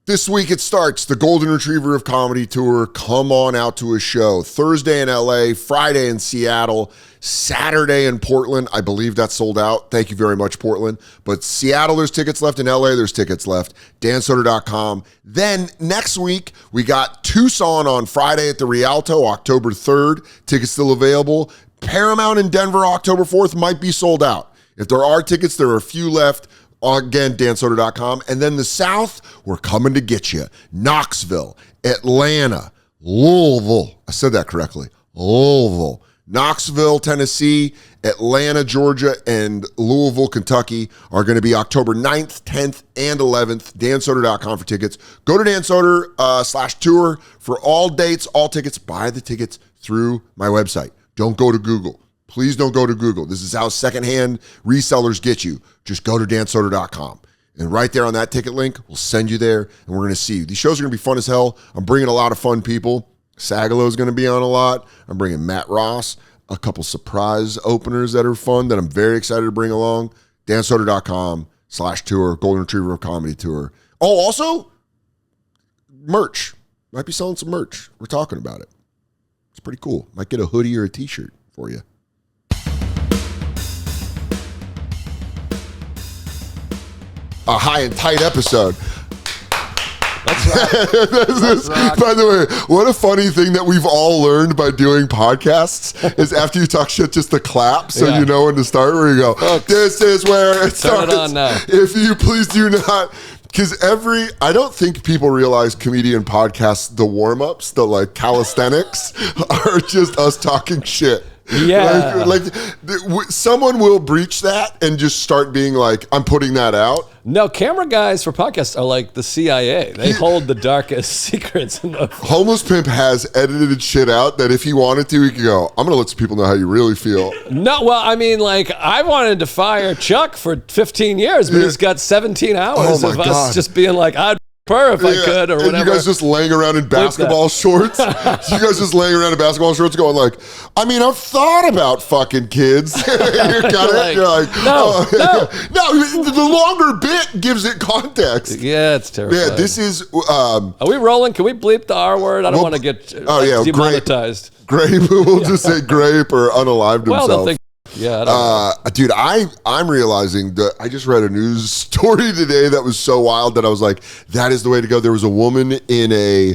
This week it starts, the Golden Retriever of Comedy Tour. Come on out to a show. Thursday in LA, Friday in Seattle, Saturday in Portland. I believe that's sold out. Thank you very much, Portland. But Seattle, there's tickets left. In LA, there's tickets left. DanSoder.com. Then next week, we got Tucson on Friday at the Rialto, October 3rd. Tickets still available. Paramount in Denver, October 4th, might be sold out. If there are tickets, there are a few left. Again, DanSoder.com. And then the South, we're coming to get you. Knoxville, Atlanta, Louisville. I said that correctly. Louisville, Knoxville, Tennessee, Atlanta, Georgia, and Louisville, Kentucky are going to be October 9th, 10th, and 11th. DanSoder.com for tickets. Go to DanSoder/tour for all dates, all tickets. Buy the tickets through my website. Don't go to Google. Please don't go to Google. This is how secondhand resellers get you. Just go to DanSoder.com. And right there on that ticket link, we'll send you there, and we're going to see you. These shows are going to be fun as hell. I'm bringing a lot of fun people. Sagalo's going to be on a lot. I'm bringing Matt Ross, a couple surprise openers that are fun that I'm very excited to bring along. DanSoder.com/tour, Golden Retriever of Comedy Tour. Oh, also, merch. Might be selling some merch. We're talking about it. It's pretty cool. Might get a hoodie or a t-shirt for you. A high and tight episode. Let's rock. By the way, what a funny thing that we've all learned by doing podcasts is after you talk shit, just to clap so you know when to start. Where you go, folks, this is where it starts. Turn it on now. If you please do not, because I don't think people realize comedian podcasts, the warm-ups, the like calisthenics are just us talking shit. Yeah. Like someone will breach that and just start being like, I'm putting that out. No, camera guys for podcasts are like the CIA. They hold the darkest secrets. Homeless Pimp has edited shit out that if he wanted to, he could go, I'm going to let some people know how you really feel. No, well, I mean, like, I wanted to fire Chuck for 15 years, but he's got 17 hours of us just being like, I'd purr if I could or whatever. And you guys just laying around in basketball shorts? You guys just laying around in basketball shorts going like, I mean, I've thought about fucking kids. You got it? You're like, no. The longer bit gives it context. Yeah, it's terrifying. Yeah, this is... are we rolling? Can we bleep the R word? I don't want to get demonetized. Grape. We'll just say grape or unalived himself. They'll think... Yeah, I don't know. Dude, I'm realizing that I just read a news story today that was so wild that I was like, that is the way to go. There was a woman in a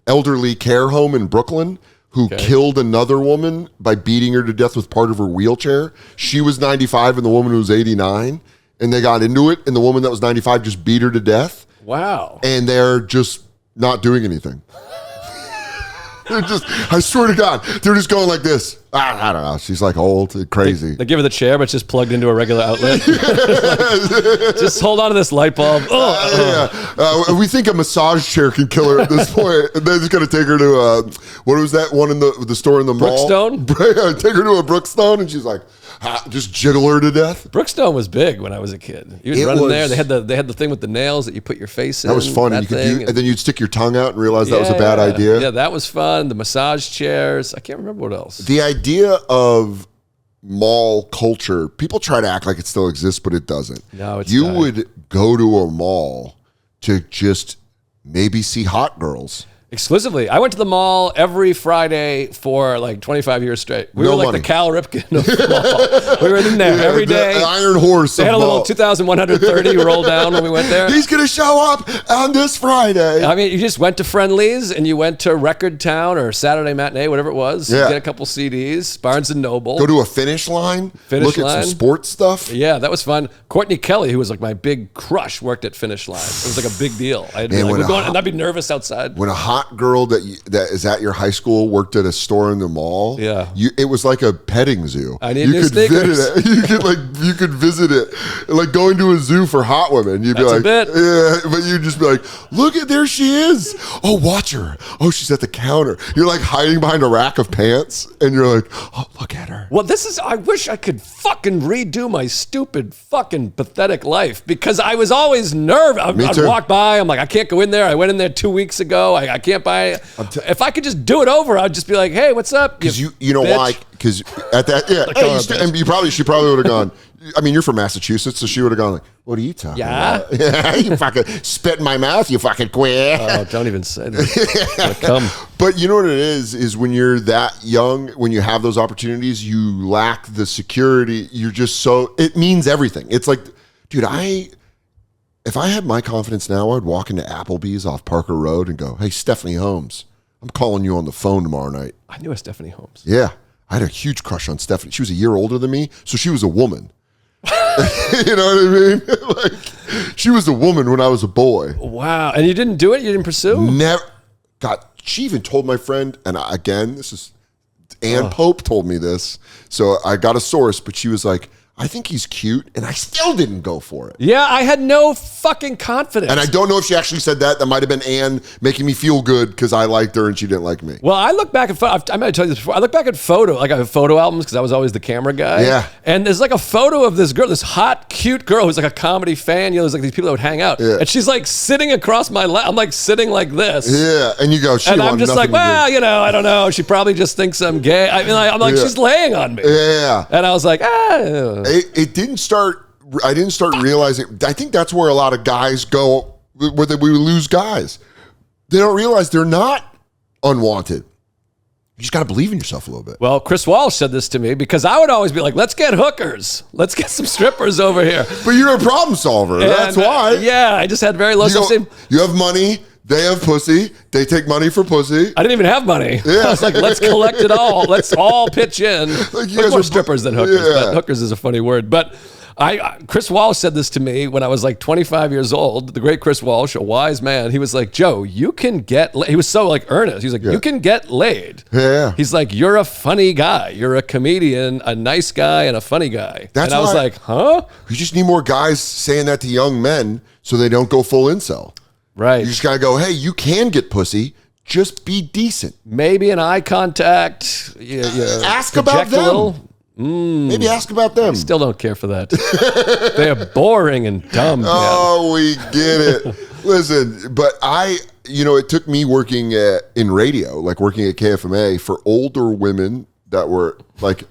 elderly care home in Brooklyn who killed another woman by beating her to death with part of her wheelchair. She was 95 and the woman was 89, and they got into it, and the woman that was 95 just beat her to death. Wow. And they're just not doing anything. They're just, I swear to God, they're just going like this. I don't know. She's like old, crazy. They give her the chair, but it's just plugged into a regular outlet. Just hold on to this light bulb. We think a massage chair can kill her at this point. They're just going to take her to, what was that one in the store in the mall? Brookstone? Take her to a Brookstone, and she's like, just jiggle her to death. Brookstone was big when I was a kid. You would run in there. They had the thing with the nails that you put your face in. That was fun. And then you'd stick your tongue out and realize that was a bad idea. Yeah, that was fun. The massage chairs. I can't remember what else. The idea of mall culture, people try to act like it still exists, but it doesn't. No, it's You not. would go to a mall to just maybe see hot girls. Exclusively. I went to the mall every Friday for like 25 years straight. We were like the Cal Ripken of the mall. We were in there every day. The Iron Horse. They had a little 2,130 roll down when we went there. He's going to show up on this Friday. I mean, you just went to Friendly's and you went to Record Town or Saturday Matinee, whatever it was. Yeah. Get a couple CDs, Barnes & Noble. Go to a Finish Line. Look at some sports stuff. Yeah, that was fun. Courtney Kelly, who was like my big crush, worked at Finish Line. It was like a big deal. I'd be and I'd be nervous outside. When a hot girl that is at your high school worked at a store in the mall, it was like a petting zoo. I need new sneakers. You could visit it, like going to a zoo for hot women. You'd be like, yeah, but you'd just be like, look at, there she is. Oh, watch her. Oh, she's at the counter. You're like hiding behind a rack of pants, and you're like, oh, look at her. Well, I wish I could fucking redo my stupid fucking pathetic life, because I was always nervous. I'd walk by, I'm like, I can't go in there. I went in there 2 weeks ago. I can't buy it. If I could just do it over, I'd just be like, hey, what's up? Because you know bitch. Why? Because at that, she probably would have gone, I mean, you're from Massachusetts, so she would have gone like, what are you talking about? Yeah, you fucking spit in my mouth, you fucking queer. Oh, don't even say that. Come. But you know what it is when you're that young, when you have those opportunities, you lack the security. You're just so, it means everything. It's like, dude, if I had my confidence now, I'd walk into Applebee's off Parker Road and go, hey, Stephanie Holmes, I'm calling you on the phone tomorrow night. I knew a Stephanie Holmes. Yeah. I had a huge crush on Stephanie. She was a year older than me, so she was a woman. You know what I mean? Like, she was a woman when I was a boy. Wow. And you didn't do it? You didn't pursue? Never. God, she even told my friend, and again, this is, Ann Pope told me this, so I got a source, but she was like, I think he's cute, and I still didn't go for it. Yeah, I had no fucking confidence. And I don't know if she actually said that. That might have been Ann making me feel good because I liked her and she didn't like me. Well, I look back at I might have told you this before. I look back at I have photo albums because I was always the camera guy. Yeah. And there's like a photo of this girl, this hot, cute girl who's like a comedy fan. You know, there's like these people that would hang out. Yeah. And she's like sitting across my lap. I'm like sitting like this. Yeah. And you go, and I'm just like, well, you know, I don't know. She probably just thinks I'm gay. I mean, I'm like, she's laying on me. Yeah. And I was like, It didn't I didn't start realizing. I think that's where a lot of guys go, where we lose guys. They don't realize they're not unwanted. You just got to believe in yourself a little bit. Well, Chris Walsh said this to me because I would always be like, let's get hookers. Let's get some strippers over here. But you're a problem solver. And, that's why. Yeah, I just had very low self-esteem. You have money. They have pussy. They take money for pussy. I didn't even have money. Yeah. I was like, let's collect it all. Let's all pitch in. Like more strippers than hookers. Yeah. But hookers is a funny word. But Chris Walsh said this to me when I was like 25 years old. The great Chris Walsh, a wise man. He was like, Joe, you can get laid. He was so like earnest. He was like, you can get laid. Yeah. He's like, you're a funny guy. You're a comedian, a nice guy, and a funny guy. And I was like, huh? You just need more guys saying that to young men so they don't go full incel. Right. You just got to go, hey, you can get pussy. Just be decent. Maybe an eye contact. Ask about them. Maybe ask about them. I still don't care for that. They are boring and dumb. Oh, we get it. Listen, but it took me working in radio, like working at KFMA, for older women that were like...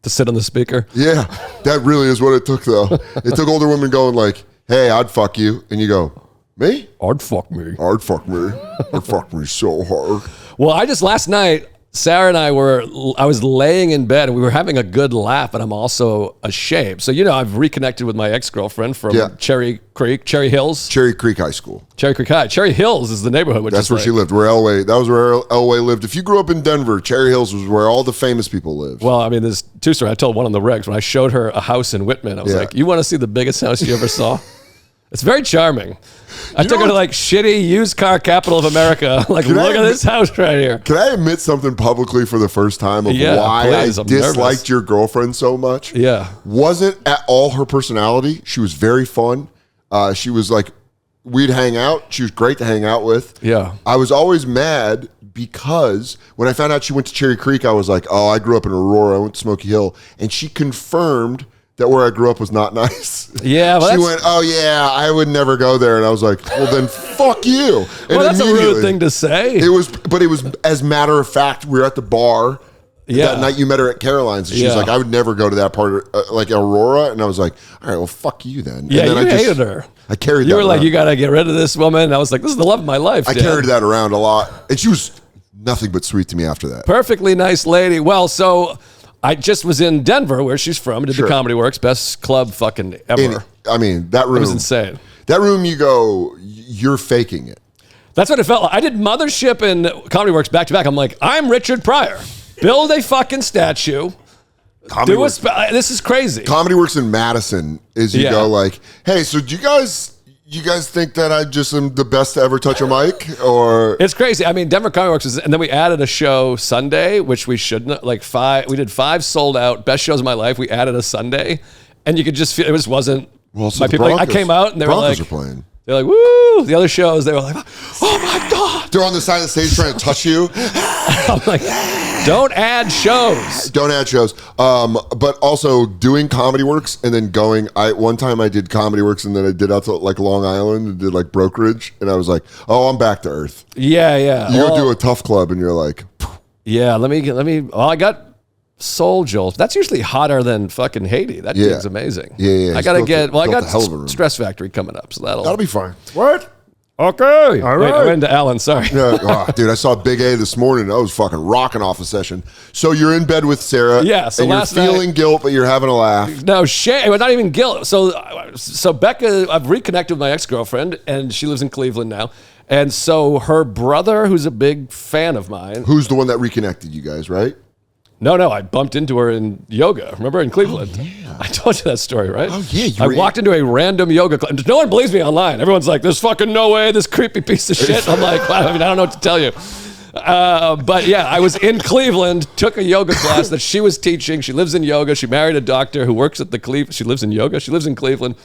To sit on the speaker? Yeah, that really is what it took, though. It took older women going like, hey, I'd fuck you. And you go, me? I'd fuck me. I'd fuck me. I'd fuck me so hard. Well, last night... Sarah and I I was laying in bed and we were having a good laugh, and I'm also ashamed. So, I've reconnected with my ex-girlfriend from Cherry Hills. Cherry Creek High School. Cherry Creek High. Cherry Hills is the neighborhood. That's where she lived, that was where Elway lived. If you grew up in Denver, Cherry Hills was where all the famous people lived. Well, I mean, there's two stories. I told one on the regs. When I showed her a house in Whitman, I was like, you want to see the biggest house you ever saw? It's very charming. I took her to like shitty used car capital of America. Like, look at this house right here. Can I admit something publicly for the first time of why please, I disliked your girlfriend so much? Yeah. Wasn't at all her personality. She was very fun. She was like, we'd hang out. She was great to hang out with. Yeah. I was always mad because when I found out she went to Cherry Creek, I was like, oh, I grew up in Aurora. I went to Smoky Hill. And she confirmed that where I grew up was not nice. Yeah, she went, oh yeah, I would never go there, and I was like, well then, fuck you. And well, that's a rude thing to say. It was as matter of fact. We were at the bar that night. You met her at Caroline's, and she was like, I would never go to that part of like Aurora, and I was like, all right, well, fuck you then. Yeah, and then you hated her. I carried. You that were like, around. you got to get rid of this woman. And I was like, this is the love of my life. I carried that around a lot, and she was nothing but sweet to me after that. Perfectly nice lady. Well, so. I just was in Denver, where she's from, did the Comedy Works, best club fucking ever. That room. It was insane. That room, you go, you're faking it. That's what it felt like. I did Mothership and Comedy Works back to back. I'm like, I'm Richard Pryor. Build a fucking statue. This is crazy. Comedy Works in Madison is you go like, hey, so do you guys think that I just am the best to ever touch a mic? Or it's crazy. I mean, Denver Comedy Works and then we added a show Sunday, which we shouldn't. Like we did 5 sold out best shows of my life. We added a Sunday, and you could just feel it just wasn't. Well, so my people. Like, I came out and they were like, are playing. They're like, woo! The other shows, they were like, oh my God. They're on the side of the stage trying to touch you. I'm like, don't add shows. Don't add shows. But also doing Comedy Works and then going, one time I did Comedy Works and then I did out to like Long Island and did like brokerage. And I was like, oh, I'm back to earth. Yeah. You go do a tough club and you're like, yeah, let me, I got Soul Jolt. That's usually hotter than fucking Haiti. That gig's amazing. Yeah. I got Stress Factory coming up, so that'll be fine. What? Okay. All right. Wait, I went into Alan. Sorry. Yeah. Dude, I saw Big A this morning. I was fucking rocking off a session. So you're in bed with Sarah. Yeah. So and you're feeling guilt, but you're having a laugh. No, shame. It was not even guilt. So Becca, I've reconnected with my ex-girlfriend, and she lives in Cleveland now. And so her brother, who's a big fan of mine. Who's the one that reconnected you guys, right? No, I bumped into her in yoga. Remember in Cleveland? Oh, yeah. I told you that story, right? Oh, yeah. I walked into a random yoga class. No one believes me online. Everyone's like, there's fucking no way, this creepy piece of shit. I'm like, I don't know what to tell you. But yeah, I was in Cleveland, took a yoga class that she was teaching. She lives in yoga. She married a doctor who works at the Cleveland. She lives in yoga. She lives in Cleveland.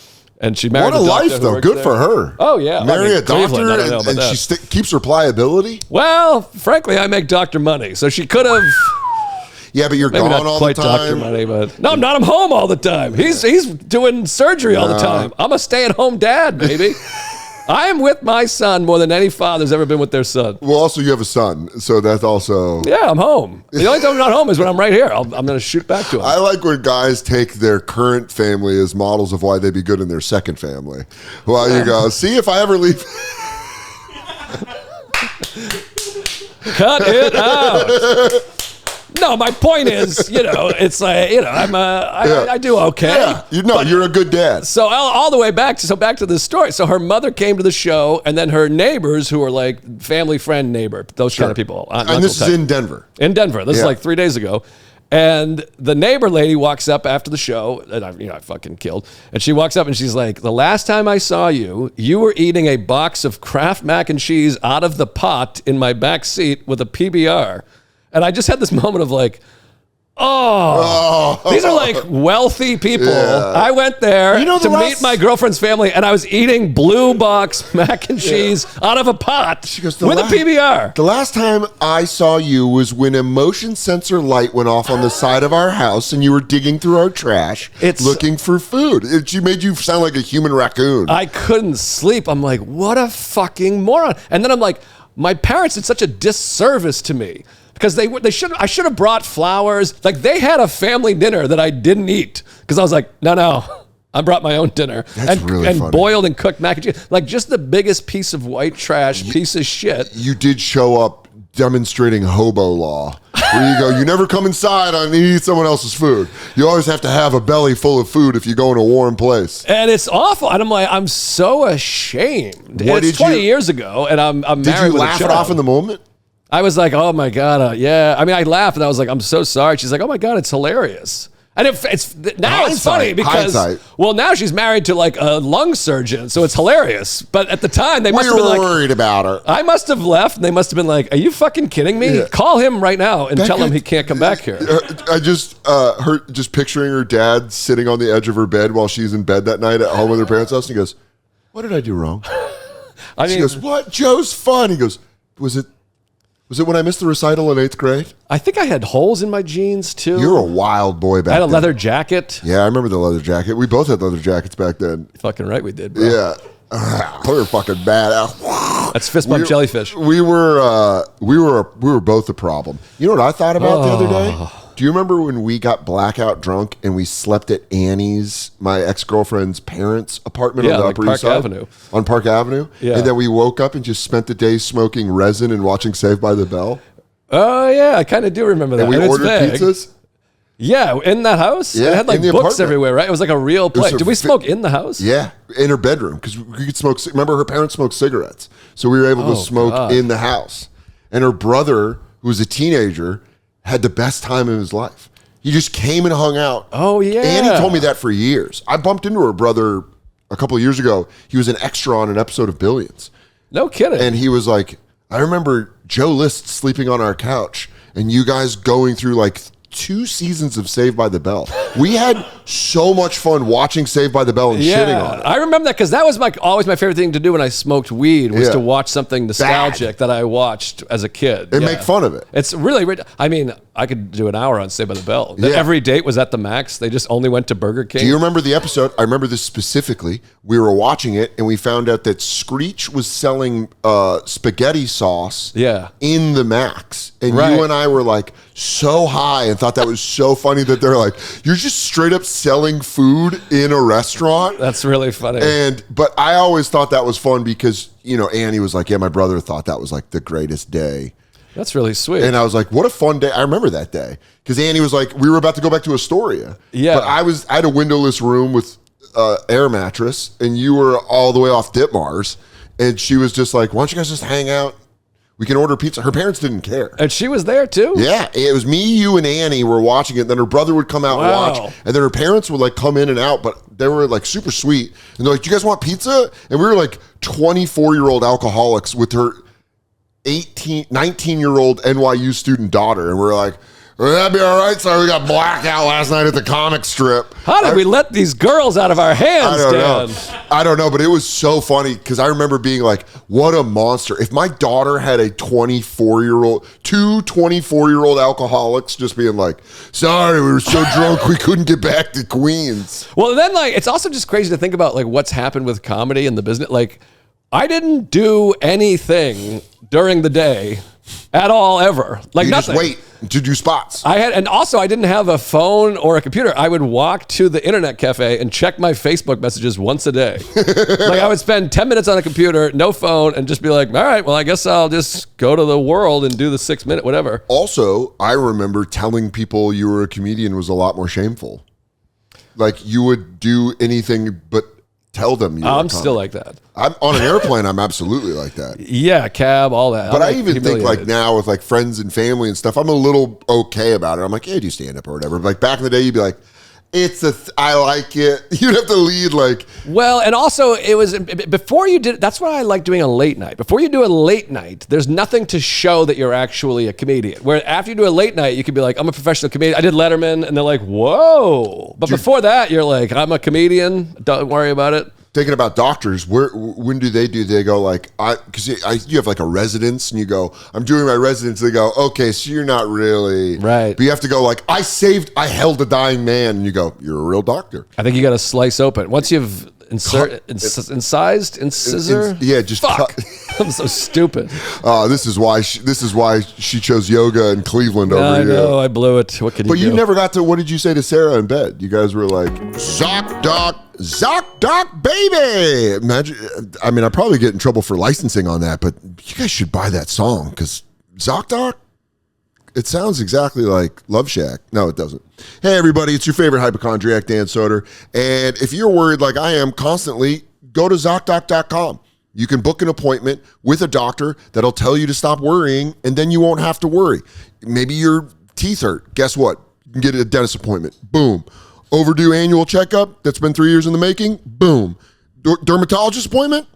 And she married a doctor. What a life, though. Good there. for her. Oh, yeah. Marry a doctor and she keeps her pliability? Well, frankly, I make doctor money. So she could have... Yeah, but you're gone all the time. Doctor money, but no, I'm not. I'm home all the time. He's doing surgery all the time. I'm a stay-at-home dad, baby. I am with my son more than any father's ever been with their son. Well, also you have a son, so that's also... Yeah, I'm home. The only time I'm not home is when I'm right here. I'm going to shoot back to him. I like when guys take their current family as models of why they'd be good in their second family. Well, you go, see if I ever leave... Cut it out. No, my point is, it's like, I do okay. Yeah. You're a good dad. So all the way back to this story. So her mother came to the show, and then her neighbors, who are like family friend neighbor, those kind of people. And this is in Denver. In Denver. This is like 3 days ago. And the neighbor lady walks up after the show, and I fucking killed. And she walks up and she's like, the last time I saw you, you were eating a box of Kraft mac and cheese out of the pot in my back seat with a PBR. And I just had this moment of like, these are like wealthy people. Yeah. I went there to meet my girlfriend's family, and I was eating blue box mac and cheese out of a pot with a PBR. The last time I saw you was when a motion sensor light went off on the side of our house, and you were digging through our trash looking for food. It made you sound like a human raccoon. I couldn't sleep. I'm like, what a fucking moron. And then I'm like, my parents did such a disservice to me. Because I should have brought flowers. Like, they had a family dinner that I didn't eat. Because I was like, no, I brought my own dinner. That's really funny. Boiled and cooked mac and cheese. Like, just the biggest piece of white trash, piece of shit. You did show up demonstrating hobo law. Where you go, you never come inside and eat someone else's food. You always have to have a belly full of food if you go in a warm place. And it's awful. And I'm like, I'm so ashamed. It's 20 years ago, and I'm married with a child. Did you laugh it off in the moment? I was like, oh my God, yeah. I mean, I laughed and I was like, I'm so sorry. She's like, oh my God, it's hilarious. And it's funny because, well, now she's married to like a lung surgeon, so it's hilarious. But at the time, they must have been like, worried about her. I must have left, and they must have been like, are you fucking kidding me? Yeah. Call him right now and tell him he can't come back here. I just picturing her dad sitting on the edge of her bed while she's in bed that night at home with her parents' house, and he goes, what did I do wrong? She goes, what? Joe's fun. He goes, was it when I missed the recital in 8th grade? I think I had holes in my jeans, too. You were a wild boy back then. I had a leather jacket. Yeah, I remember the leather jacket. We both had leather jackets back then. Fucking right we did, bro. Yeah. We were fucking bad. That's fist bump jellyfish. We were both the problem. You know what I thought about the other day? Do you remember when we got blackout drunk and we slept at Annie's, my ex-girlfriend's parents' apartment on the Upper East Side? Avenue. On Park Avenue? Yeah. And then we woke up and just spent the day smoking resin and watching Saved by the Bell? Oh, yeah. I kind of do remember that. And we ordered pizzas? Yeah, in that house? Yeah, it had like books everywhere, right? It was like a real place. Did we smoke in the house? Yeah, in her bedroom. Because we could smoke. Remember, her parents smoked cigarettes. So we were able to smoke in the house. And her brother, who was a teenager, had the best time of his life. He just came and hung out. Oh, yeah. Annie told me that for years. I bumped into her brother a couple of years ago. He was an extra on an episode of Billions. No kidding. And he was like, I remember Joe List sleeping on our couch and you guys going through like 2 seasons of Saved by the Bell. We had so much fun watching Saved by the Bell and shitting on it. I remember that because that was always my favorite thing to do when I smoked weed was to watch something nostalgic that I watched as a kid. And make fun of it. It's really, I mean, I could do an hour on Saved by the Bell. Every date was at the max. They just only went to Burger King. Do you remember the episode? I remember this specifically. We were watching it and we found out that Screech was selling spaghetti sauce in the max. And you and I were like so high and thought that was so funny that they're like, you're just straight up selling food in a restaurant. That's really funny. But I always thought that was fun because, you know, Annie was like, yeah, my brother thought that was like the greatest day. That's really sweet. And I was like, what a fun day. I remember that day because Annie was like, we were about to go back to Astoria. Yeah. But I had a windowless room with air mattress and you were all the way off Ditmars. And she was just like, why don't you guys just hang out? We can order pizza. Her parents didn't care. And she was there too? Yeah. It was me, you, and Annie were watching it. Then her brother would come out and watch. And then her parents would like come in and out, but they were like super sweet. And they're like, do you guys want pizza? And we were like 24-year-old alcoholics with her 19-year-old NYU student daughter. And we're like, well, that'd be all right. Sorry, we got blacked out last night at the comic strip. How did we let these girls out of our hands, Dan? I don't know, but it was so funny because I remember being like, what a monster. If my daughter had a 24-year-old, two 24-year-old alcoholics just being like, sorry, we were so drunk we couldn't get back to Queens. Well, then like it's also just crazy to think about like what's happened with comedy and the business. Like I didn't do anything during the day at all ever. Like you nothing. Just wait to do spots. And also I didn't have a phone or a computer. I would walk to the internet cafe and check my Facebook messages once a day. Like I would spend 10 minutes on a computer, no phone, and just be like, all right, well, I guess I'll just go to the world and do the 6 minute, whatever. Also, I remember telling people you were a comedian was a lot more shameful. Like you would do anything but tell them you were I'm still like that. I'm on an airplane. I'm absolutely like that. Yeah, cab, all that. But I even think like now with like friends and family and stuff, I'm a little okay about it. I'm like, yeah, do stand up or whatever. But like back in the day, you'd be like, I like it. You'd have to lead like. Well, and also it was before you did. That's why I like doing a late night. Before you do a late night, there's nothing to show that you're actually a comedian. Where after you do a late night, you could be like, I'm a professional comedian. I did Letterman, and they're like, whoa. But before that, you're like, I'm a comedian. Don't worry about it. Thinking about doctors, when do? They go like, because you have like a residence and you go, I'm doing my residence. They go, okay, so you're not really. Right. But you have to go like, I held a dying man. And you go, you're a real doctor. I think you got to slice open. Once you've incisor? Yeah, just fuck. I'm so stupid. This is why she chose yoga in Cleveland over here. I know, you. I blew it. What can you do? But you never got to, what did you say to Sarah in bed? You guys were like, Zoc, baby. Imagine, I mean, I'd probably get in trouble for licensing on that, but you guys should buy that song because Zoc, it sounds exactly like Love Shack. No, it doesn't. Hey, everybody, it's your favorite hypochondriac, Dan Soder. And if you're worried like I am constantly, go to ZocDoc.com. You can book an appointment with a doctor that'll tell you to stop worrying, and then you won't have to worry. Maybe your teeth hurt. Guess what? You can get a dentist appointment. Boom. Overdue annual checkup that's been 3 years in the making. Boom. Dermatologist appointment?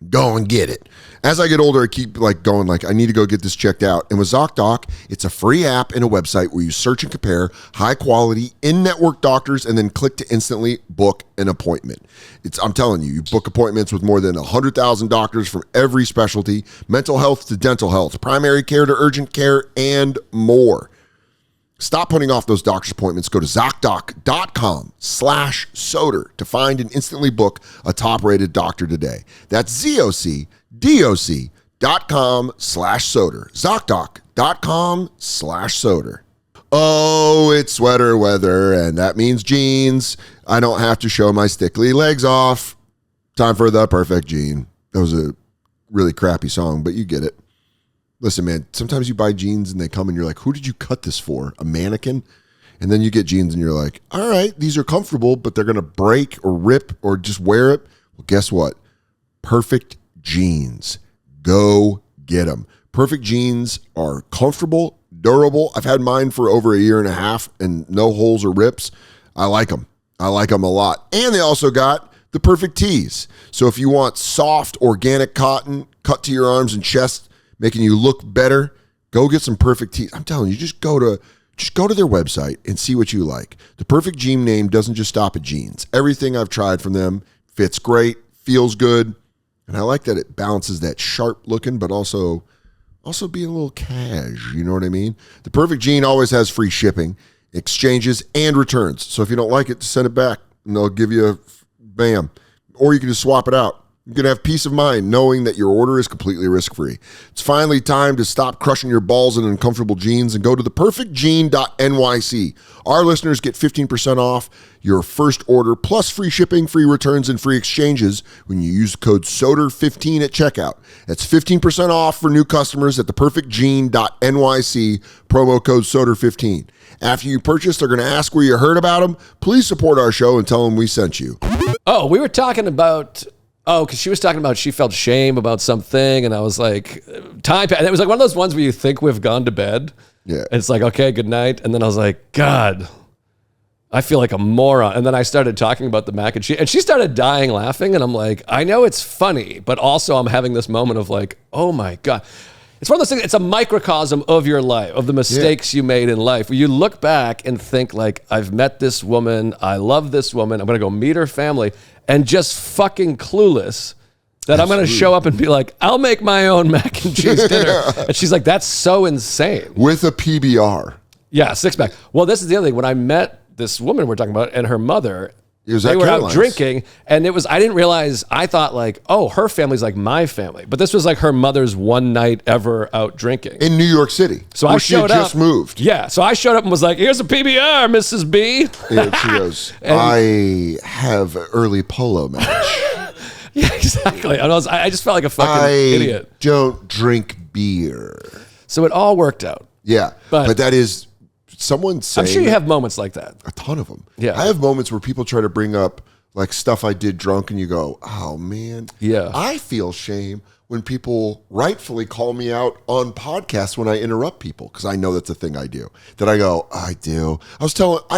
Go and get it. As I get older, I keep like going like, I need to go get this checked out. And with ZocDoc, it's a free app and a website where you search and compare high quality in-network doctors and then click to instantly book an appointment. I'm telling you, you book appointments with more than 100,000 doctors from every specialty, mental health to dental health, primary care to urgent care, and more. Stop putting off those doctor's appointments. Go to ZocDoc.com/Soder to find and instantly book a top-rated doctor today. That's ZocDoc.com/Soder. ZocDoc.com/Soder. Oh, it's sweater weather, and that means jeans. I don't have to show my stickly legs off. Time for the perfect jean. That was a really crappy song, but you get it. Listen, man, sometimes you buy jeans and they come and you're like, who did you cut this for? A mannequin? And then you get jeans and you're like, all right, these are comfortable, but they're going to break or rip or just wear it. Well, guess what? Perfect jeans. Go get them. Perfect jeans are comfortable, durable. I've had mine for over a year and a half and no holes or rips. I like them. I like them a lot. And they also got the perfect tees. So if you want soft, organic cotton cut to your arms and chest, making you look better, go get some perfect tees. I'm telling you, just go to Just go to their website and see what you like. The Perfect Jean name doesn't just stop at jeans. Everything I've tried from them fits great, feels good, and I like that it balances that sharp looking, but also being a little cash, you know what I mean? The Perfect Jean always has free shipping, exchanges, and returns. So if you don't like it, send it back, and they'll give you a bam. Or you can just swap it out. You can have peace of mind knowing that your order is completely risk-free. It's finally time to stop crushing your balls in uncomfortable jeans and go to theperfectjean.nyc. Our listeners get 15% off your first order, plus free shipping, free returns, and free exchanges when you use code SODER15 at checkout. That's 15% off for new customers at theperfectjean.nyc, promo code SODER15. After you purchase, they're going to ask where you heard about them. Please support our show and tell them we sent you. Oh, we were talking about... Oh, because she was talking about she felt shame about something, and I was like, time. And it was like one of those ones where you think we've gone to bed. Yeah. And it's like, okay, good night. And then I was like, God, I feel like a moron. And then I started talking about the mac and cheese, and she started dying laughing. And I'm like, I know it's funny, but also I'm having this moment of like, oh my God. It's one of those things, it's a microcosm of your life, of the mistakes you made in life, where you look back and think like, I've met this woman, I love this woman, I'm going to go meet her family, and just fucking clueless that I'm going to show up and be like, I'll make my own mac and cheese dinner. And she's like, that's so insane. With a PBR. Yeah, six-pack. Well, this is the other thing. When I met this woman we're talking about and her mother, they were out drinking, and it was, I didn't realize, I thought like, oh, her family's like my family. But this was like her mother's one night ever out drinking. In New York City. So I showed up. She just moved. Yeah, so I showed up and was like, here's a PBR, Mrs. B. And she goes, I have an early polo match. Yeah, exactly. I just felt like a fucking idiot. I don't drink beer. So it all worked out. Yeah, but that is... Someone saying, I'm sure you have moments like that. A ton of them. Yeah. I have moments where people try to bring up like stuff I did drunk and you go, oh man. Yeah. I feel shame when people rightfully call me out on podcasts when I interrupt people, because I know that's a thing I do. That I go, I do.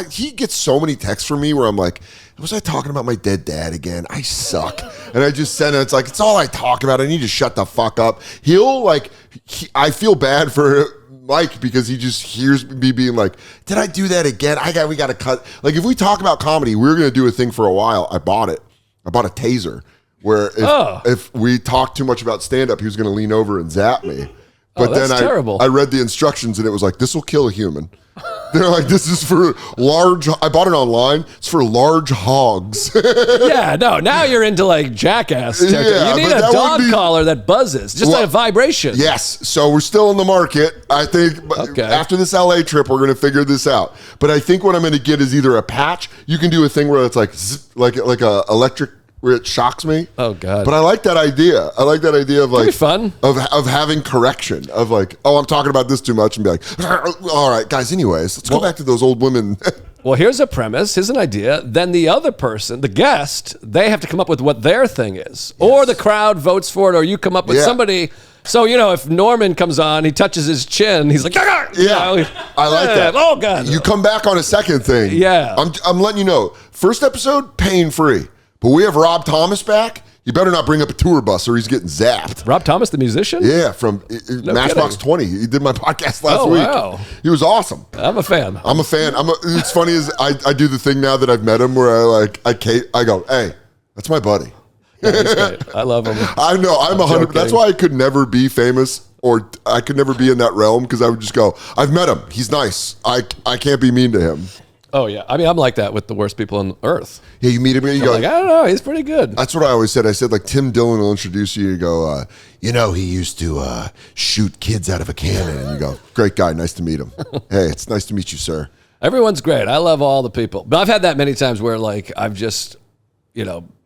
He gets so many texts from me where I'm like, was I talking about my dead dad again? I suck. And I just send it. It's like, it's all I talk about. I need to shut the fuck up. I feel bad for Mike because he just hears me being like, did I do that again? We got to cut. Like if we talk about comedy, we were going to do a thing for a while. I bought it. I bought a taser where if we talked too much about stand-up, he was going to lean over and zap me. But that's then terrible. I read the instructions and it was like, this will kill a human. They're like, this is for large, I bought it online. It's for large hogs. Yeah, no, now you're into like jackass territory. Yeah, you need a dog collar that buzzes, just like a vibration. Yes, so we're still in the market. I think after this LA trip, we're going to figure this out. But I think what I'm going to get is either a patch. You can do a thing where it's like like a electric, where it shocks me. Oh God! But I like that idea. I like that idea of like fun of having correction of like, oh, I'm talking about this too much, and be like, all right, guys. Anyways, let's go back to those old women. Well, here's a premise. Here's an idea. Then the other person, the guest, they have to come up with what their thing is, or the crowd votes for it, or you come up with somebody. So, if Norman comes on, he touches his chin, he's like, I like that. Oh God! You come back on a second thing. Yeah, I'm letting you know. First episode, pain free. But we have Rob Thomas back. You better not bring up a tour bus or he's getting zapped. Rob Thomas, the musician? Yeah, from Matchbox 20. He did my podcast last week. Wow. He was awesome. I'm a fan. It's funny is I do the thing now that I've met him where I go, hey, that's my buddy. Yeah, he's great. I love him. I know. I'm 100. That's why I could never be famous or I could never be in that realm because I would just go, I've met him. He's nice. I can't be mean to him. Oh, yeah. I mean, I'm like that with the worst people on earth. Yeah, you meet him and you go, like, I don't know. He's pretty good. That's what I always said. I said, like, Tim Dillon will introduce you. You go, he used to shoot kids out of a cannon. And you go, great guy. Nice to meet him. Hey, it's nice to meet you, sir. Everyone's great. I love all the people. But I've had that many times where, like, I've just,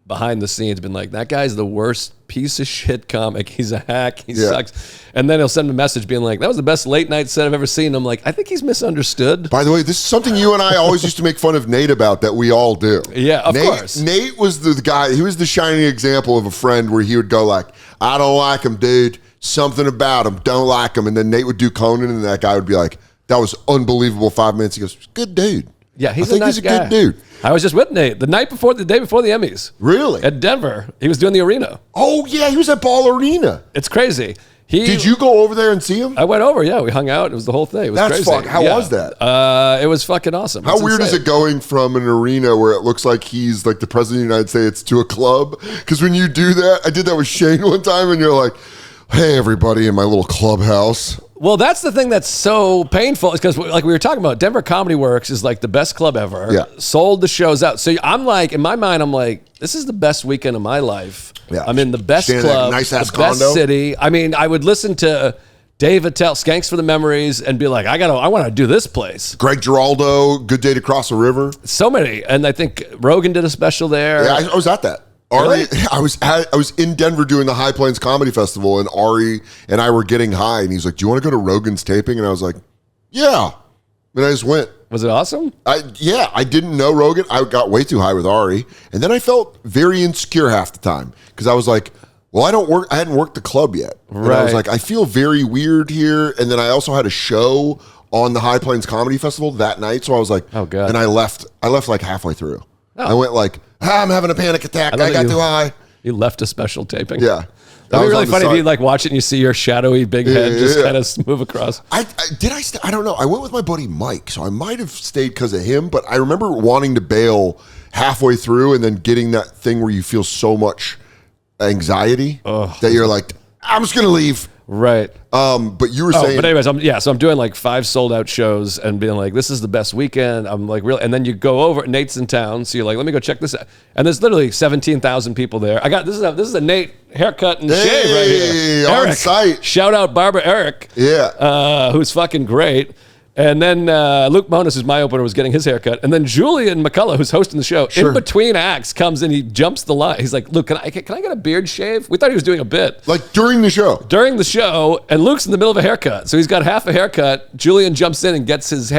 behind the scenes been like, that guy's the worst piece of shit comic. He's a hack. He sucks. And then he'll send a message being like, that was the best late night set I've ever seen. I'm like, I think he's misunderstood. By the way, this is something you and I always used to make fun of Nate about that we all do. Yeah, of course. Nate was the guy, he was the shining example of a friend where he would go like, I don't like him, dude. Something about him. Don't like him. And then Nate would do Conan and that guy would be like, that was unbelievable 5 minutes. He goes, good dude. Yeah, he's I think a nice he's a guy. good dude. I was just with Nate the day before the Emmys. Really? At Denver. He was doing the arena. Oh, yeah, he was at Ball Arena. It's crazy. Did you go over there and see him? I went over, yeah. We hung out. It was the whole thing. It was crazy. How was that? It was fucking awesome. How weird is it going from an arena where it looks like he's like the president of the United States to a club? Because when you do that, I did that with Shane one time, and you're like, hey, everybody in my little clubhouse. Well, that's the thing that's so painful is because, like we were talking about, Denver Comedy Works is like the best club ever. Yeah. Sold the shows out. So I'm like, in my mind, I'm like, this is the best weekend of my life. Yeah. I'm in the best Staying in that club, nice-ass the best condo. city. I mean, I would listen to Dave Attell, Skanks for the Memories, and be like, I want to do this place. Greg Giraldo, Good Day to Cross the River. So many. And I think Rogan did a special there. Yeah, I was at that. Ari, Really? I was in Denver doing the High Plains Comedy Festival, and Ari and I were getting high, and he's like, do you want to go to Rogan's taping? And I was like, yeah. And I just went. Was it awesome? I didn't know Rogan. I got way too high with Ari, and then I felt very insecure half the time because I was like, well, I hadn't worked the club yet. And I was like, I feel very weird here. And then I also had a show on the High Plains Comedy Festival that night, so I was like, oh god. And I left like halfway through. Oh. I went like, I'm having a panic attack. I got too high. You left a special taping. Yeah. That'd be really funny if you like watch it and you see your shadowy big head just kind of move across. I don't know. I went with my buddy Mike, so I might have stayed because of him, but I remember wanting to bail halfway through and then getting that thing where you feel so much anxiety that you're like, I'm just going to leave. Right. But you were saying, but anyways, so I'm doing like 5 sold out shows and being like, this is the best weekend. I'm like, really, and then you go over. Nate's in town, so you're like, let me go check this out. And there's literally 17,000 people there. This is a Nate haircut and shave right here. On Eric, site. shout out Barbara Eric. Yeah. Who's fucking great. And then Luke Monis, who's my opener, was getting his haircut. And then Julian McCullough, who's hosting the show, in between acts, comes in. He jumps the line. He's like, Luke, can I get a beard shave? We thought he was doing a bit. Like during the show? During the show, and Luke's in the middle of a haircut. So he's got half a haircut. Julian jumps in and gets his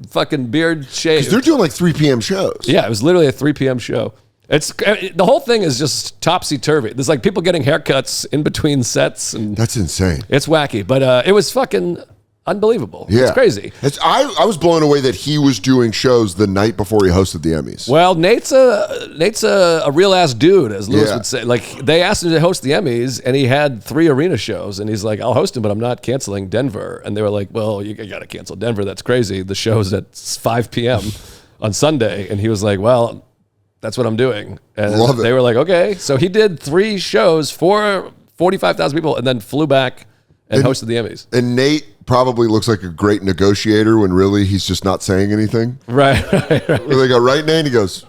fucking beard shaved. They're doing like 3 p.m. shows. Yeah, it was literally a 3 p.m. show. The whole thing is just topsy-turvy. There's like people getting haircuts in between sets. And that's insane. It's wacky. But it was fucking unbelievable. Yeah. It's crazy. I was blown away that he was doing shows the night before he hosted the Emmys. Well, Nate's a real ass dude, as Lewis would say. Like, they asked him to host the Emmys, and he had 3 arena shows, and he's like, I'll host them, but I'm not canceling Denver. And they were like, well, you got to cancel Denver. That's crazy. The show's at 5 p.m. on Sunday. And he was like, well, that's what I'm doing. And Love it. They were like, okay. So he did 3 shows for 45,000 people and then flew back and hosted the Emmys. And Nate probably looks like a great negotiator when really he's just not saying anything. Right. Where they go, right, Nate? And he goes,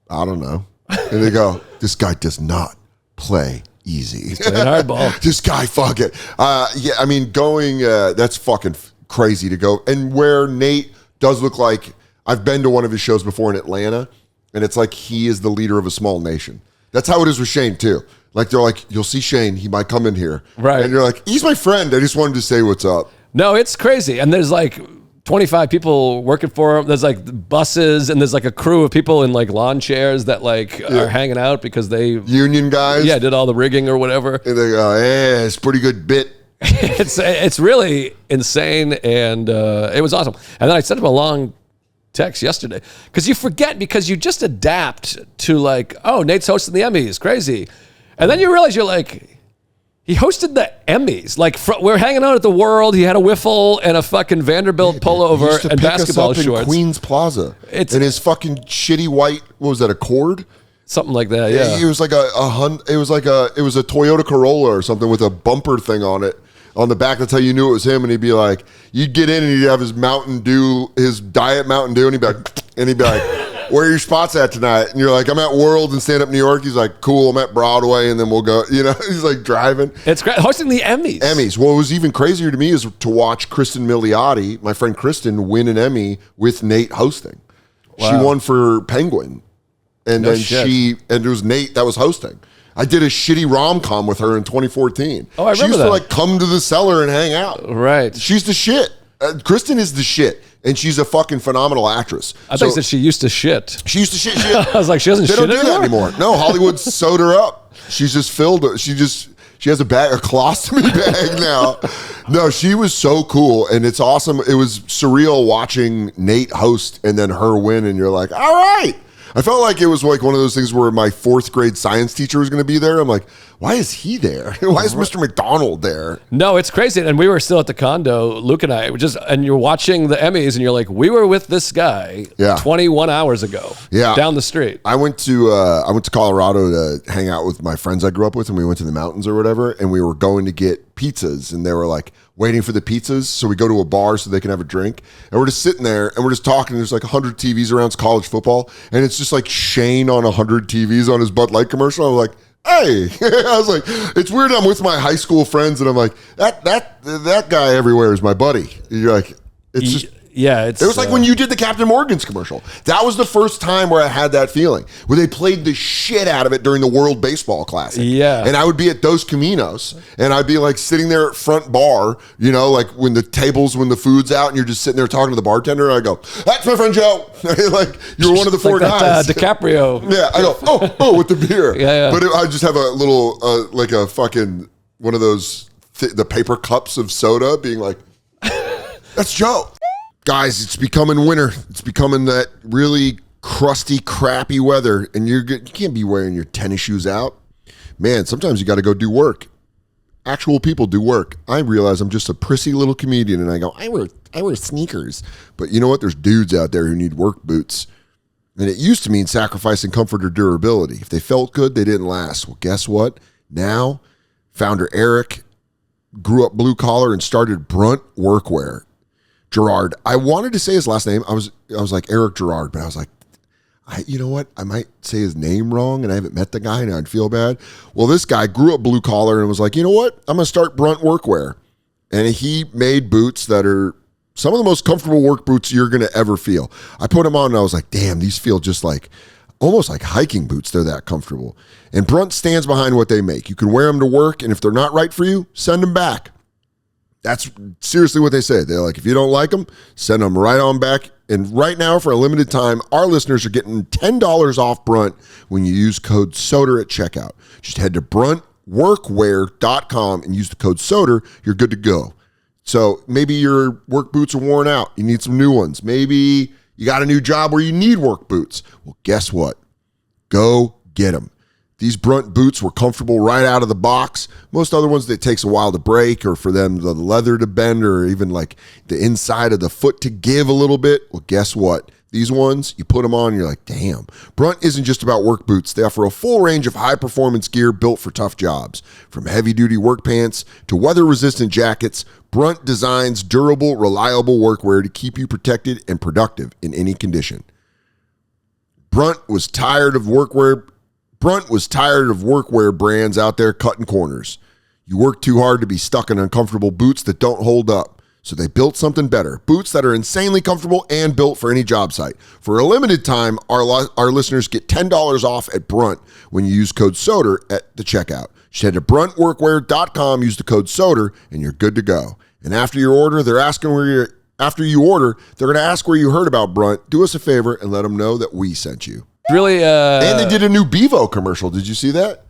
I don't know. And they go, this guy does not play easy. He's playing hardball. This guy, fuck it. Yeah, I mean, that's fucking crazy to go. And where Nate does look like, I've been to one of his shows before in Atlanta, and it's like he is the leader of a small nation. That's how it is with Shane, too. Like, they're like, you'll see Shane, he might come in here. Right. And you're like, he's my friend. I just wanted to say what's up. No, it's crazy. And there's like 25 people working for him. There's like buses, and there's like a crew of people in like lawn chairs that like are hanging out because they... Union guys? Yeah, did all the rigging or whatever. And they go, yeah, it's a pretty good bit. It's really insane, and it was awesome. And then I sent him a long text yesterday because you forget, because you just adapt to like, oh, Nate's hosting the Emmys, crazy. And then you realize you're like, he hosted the Emmys. Like, we're hanging out at the World. He had a wiffle and a fucking Vanderbilt pullover and basketball shorts. In Queens Plaza. And his fucking shitty white, what was that, Accord? Something like that, yeah. It was like it was a Toyota Corolla or something with a bumper thing on it. On the back, that's how you knew it was him. And he'd be like, you'd get in and he'd have his Mountain Dew, his Diet Mountain Dew, and he'd be like, where are your spots at tonight? And you're like, I'm at World in stand-up New York. He's like, cool, I'm at Broadway, and then we'll go. You know, he's like driving. It's great. Hosting the Emmys. What was even crazier to me is to watch Kristen Milioti, my friend Kristen, win an Emmy with Nate hosting. Wow. She won for Penguin. And then it was Nate that was hosting. I did a shitty rom-com with her in 2014. Oh, I remember that. She used to like come to the cellar and hang out. Right. She's the shit. Kristen is the shit. And she's a fucking phenomenal actress. I thought you said she used to shit. She used to shit. I was like, she doesn't shit anymore? They don't do that anymore. No, Hollywood sewed her up. She's just filled. She has a colostomy bag now. No, she was so cool, and it's awesome. It was surreal watching Nate host and then her win, and you're like, all right. I felt like it was like one of those things where my 4th grade science teacher was going to be there. I'm like, why is he there? Why is Mr. McDonald there? No, it's crazy. And we were still at the condo, Luke and I, and you're watching the Emmys and you're like, we were with this guy 21 hours ago down the street. I went to Colorado to hang out with my friends I grew up with, and we went to the mountains or whatever, and we were going to get pizzas, and they were like waiting for the pizzas. So we go to a bar so they can have a drink, and we're just sitting there and we're just talking. There's like 100 TVs around. It's college football, and it's just like Shane on 100 TVs on his Bud Light commercial. I was like, hey, I was like, it's weird. I'm with my high school friends, and I'm like, that guy everywhere is my buddy. You're like, it's just. Yeah, it was like when you did the Captain Morgan's commercial. That was the first time where I had that feeling, where they played the shit out of it during the World Baseball Classic. Yeah. And I would be at Dos Caminos, and I'd be like sitting there at front bar, you know, like when the food's out, and you're just sitting there talking to the bartender, and I go, that's my friend Joe. Like, you were one of the 4 guys. DiCaprio. Yeah, I go, oh, with the beer. Yeah. But I just have a little, like a fucking, one of those, the paper cups of soda being like, that's Joe. Guys, it's becoming winter. It's becoming that really crusty, crappy weather, and you can't be wearing your tennis shoes out. Man, sometimes you got to go do work. Actual people do work. I realize I'm just a prissy little comedian, and I go, I wear sneakers. But you know what? There's dudes out there who need work boots. And it used to mean sacrificing comfort or durability. If they felt good, they didn't last. Well, guess what? Now, founder Eric grew up blue collar and started Brunt Workwear. Gerard. I wanted to say his last name. I was like Eric Gerard, but I was like, you know what? I might say his name wrong, and I haven't met the guy, and I'd feel bad. Well, this guy grew up blue collar and was like, you know what? I'm going to start Brunt Workwear. And he made boots that are some of the most comfortable work boots you're going to ever feel. I put them on, and I was like, damn, these feel just like almost like hiking boots. They're that comfortable. And Brunt stands behind what they make. You can wear them to work, and if they're not right for you, send them back. That's seriously what they say. They're like, if you don't like them, send them right on back. And right now, for a limited time, our listeners are getting $10 off Brunt when you use code Soder at checkout. Just head to bruntworkwear.com and use the code Soder. You're good to go. So maybe your work boots are worn out. You need some new ones. Maybe you got a new job where you need work boots. Well, guess what? Go get them. These Brunt boots were comfortable right out of the box. Most other ones, it takes a while to break or for them, the leather to bend or even like the inside of the foot to give a little bit. Well, guess what? These ones, you put them on and you're like, damn. Brunt isn't just about work boots. They offer a full range of high-performance gear built for tough jobs. From heavy-duty work pants to weather-resistant jackets, Brunt designs durable, reliable workwear to keep you protected and productive in any condition. Brunt was tired of workwear brands out there cutting corners. You work too hard to be stuck in uncomfortable boots that don't hold up. So they built something better. Boots that are insanely comfortable and built for any job site. For a limited time, our listeners get $10 off at Brunt when you use code Soder at the checkout. Just head to bruntworkwear.com, use the code Soder, and you're good to go. And after you order, they're going to ask where you heard about Brunt. Do us a favor and let them know that we sent you. Really? And they did a new Bevo commercial. Did you see that?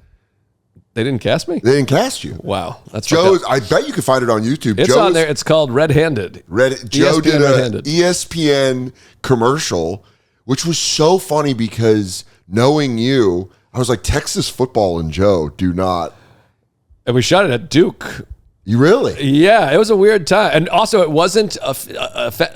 They didn't cast me? They didn't cast you. Wow. That's Joe. I bet you can find it on YouTube. It's on there. It's called Red Handed. Joe did an ESPN commercial, which was so funny because knowing you, I was like, Texas football and Joe do not. And we shot it at Duke. You really? Yeah, it was a weird time. And also, it wasn't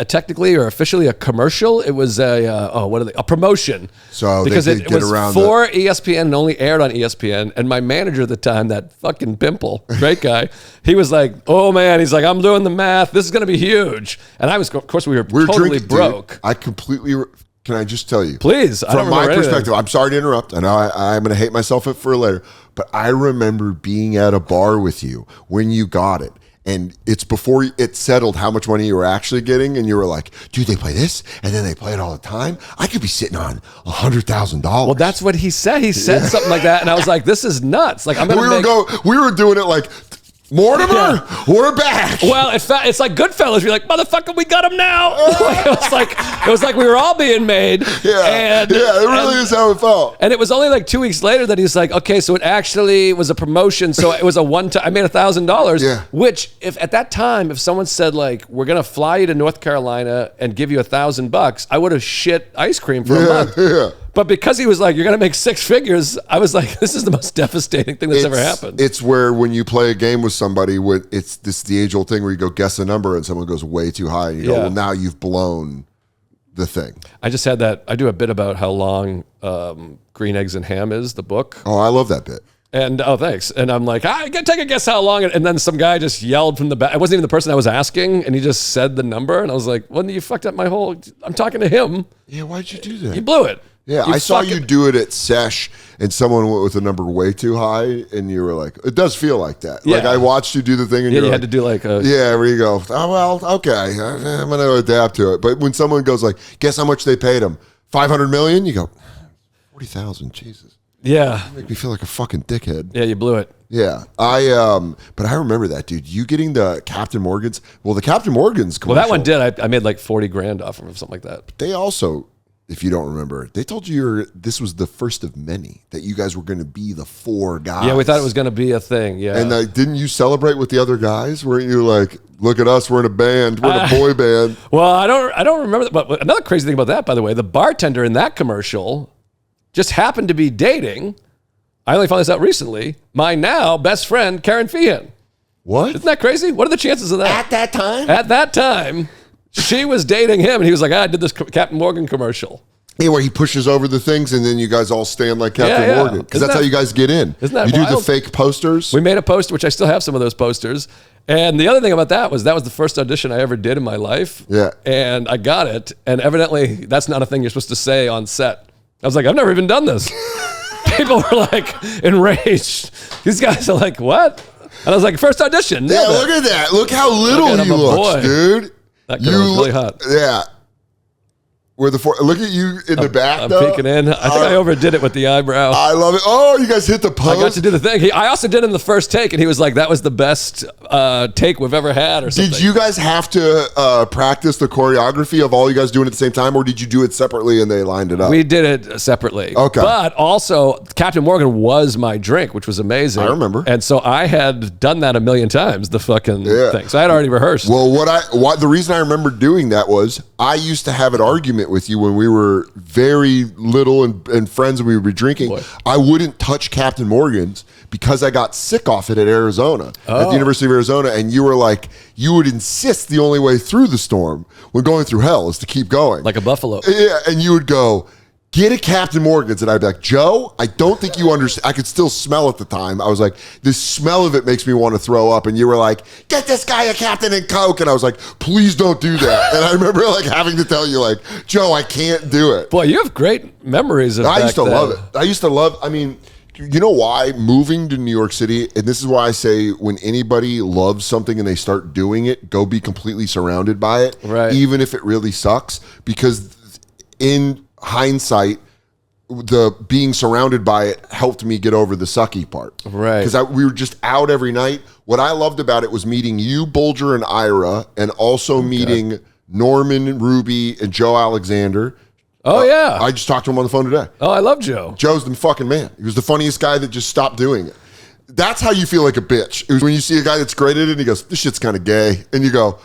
technically or officially a commercial. It was a promotion. So because they it was for ESPN and only aired on ESPN. And my manager at the time, that fucking pimple, great guy, he was like, oh man, he's like, I'm doing the math. This is going to be huge. And I was, of course, we were totally broke. Dude, I completely... Can I just tell you? Please. From my perspective, I'm sorry to interrupt. I know I'm going to hate myself for later, but I remember being at a bar with you when you got it. And it's before it settled how much money you were actually getting. And you were like, dude, they play this and then they play it all the time. I could be sitting on $100,000. Well, that's what he said. He said something like that. And I was like, this is nuts. Like, I'm going to we were doing it like Mortimer, we're back. Well, it's like Goodfellas. You're like, motherfucker, we got him now. It was like we were all being made. Yeah, it really is how it felt. And it was only like 2 weeks later that he's like, okay, so it actually was a promotion. So it was a one-time. I made $1,000. Yeah. Which, if at that time, if someone said like, we're gonna fly you to North Carolina and give you $1,000, I would have shit ice cream for a month. Yeah. But because he was like, you're going to make 6 figures, I was like, this is the most devastating thing that's ever happened. It's where when you play a game with somebody, this is the age-old thing where you go guess a number and someone goes way too high. And you go, well, now you've blown the thing. I just had that. I do a bit about how long Green Eggs and Ham is, the book. Oh, I love that bit. And thanks. And I'm like, I can take a guess how long. And then some guy just yelled from the back. It wasn't even the person I was asking. And he just said the number. And I was like, well, you fucked up my whole, I'm talking to him. Yeah, why'd you do that? You blew it. Yeah, I saw you do it at Sesh, and someone went with a number way too high, and you were like, it does feel like that. Yeah. Like, I watched you do the thing, and you had to do like a... Yeah, where you go, oh, well, okay, I'm going to adapt to it. But when someone goes like, guess how much they paid him? $500 million? You go, 40,000, Jesus. Yeah. You make me feel like a fucking dickhead. Yeah, you blew it. Yeah, but I remember that, dude. You getting the Captain Morgan's? Well, the Captain Morgan's commercial. Well, that one did. I made like 40 grand off of it or something like that. But they also... If you don't remember, they told you this was the first of many, that you guys were going to be the 4 guys. Yeah, we thought it was going to be a thing. Yeah. And didn't you celebrate with the other guys? Weren't you like, look at us, we're in a band, we're in a boy band? Well, I don't remember that. But another crazy thing about that, by the way, the bartender in that commercial just happened to be dating, I only found this out recently, my now best friend, Karen Feehan. What? Isn't that crazy? What are the chances of that? At that time? At that time. She was dating him, and he was like, I did this Captain Morgan commercial. Yeah, where he pushes over the things, and then you guys all stand like Captain Morgan. Because that's how you guys get in. Isn't that You wild? do the fake posters? We made a poster, which I still have some of those posters. And the other thing about that was the first audition I ever did in my life. Yeah. And I got it. And evidently, that's not a thing you're supposed to say on set. I was like, I've never even done this. People were like enraged. These guys are like, what? And I was like, first audition. Yeah, look at that. Look how little he looks, dude. That girl was really hot. Yeah. Look at you in the back. I'm peeking in. I think I overdid it with the eyebrow. I love it. Oh, you guys hit the pose. I got to do the thing. I also did it in the first take, and he was like, that was the best take we've ever had or something. Did you guys have to practice the choreography of all you guys doing at the same time, or did you do it separately and they lined it up? We did it separately. Okay. But also, Captain Morgan was my drink, which was amazing. I remember. And so I had done that a million times, the fucking thing. So I had already rehearsed. Well, the reason I remember doing that was I used to have an argument with you when we were very little and friends and we would be drinking. Boy. I wouldn't touch Captain Morgan's because I got sick off it at Arizona, at the University of Arizona. And you were like, you would insist the only way through the storm when going through hell is to keep going. Like a buffalo. Yeah, and you would go, get a Captain Morgan's. And I'd be like, Joe, I don't think you understand. I could still smell at the time. I was like, the smell of it makes me want to throw up. And you were like, get this guy a Captain and Coke. And I was like, please don't do that. And I remember like having to tell you like, Joe, I can't do it. Boy, you have great memories of I used to then. love it. I mean, you know why? Moving to New York City, and this is why I say when anybody loves something and they start doing it, go be completely surrounded by it. Right. Even if it really sucks. Because in hindsight, the being surrounded by it helped me get over the sucky part. Right. Because we were just out every night. What I loved about it was meeting you, Bulger, and Ira, and also meeting Norman, Ruby, and Joe Alexander. Oh, yeah. I just talked to him on the phone today. Oh, I love Joe. Joe's the fucking man. He was the funniest guy that just stopped doing it. That's how you feel like a bitch. It was when you see a guy that's great at it and he goes, this shit's kind of gay. And you go,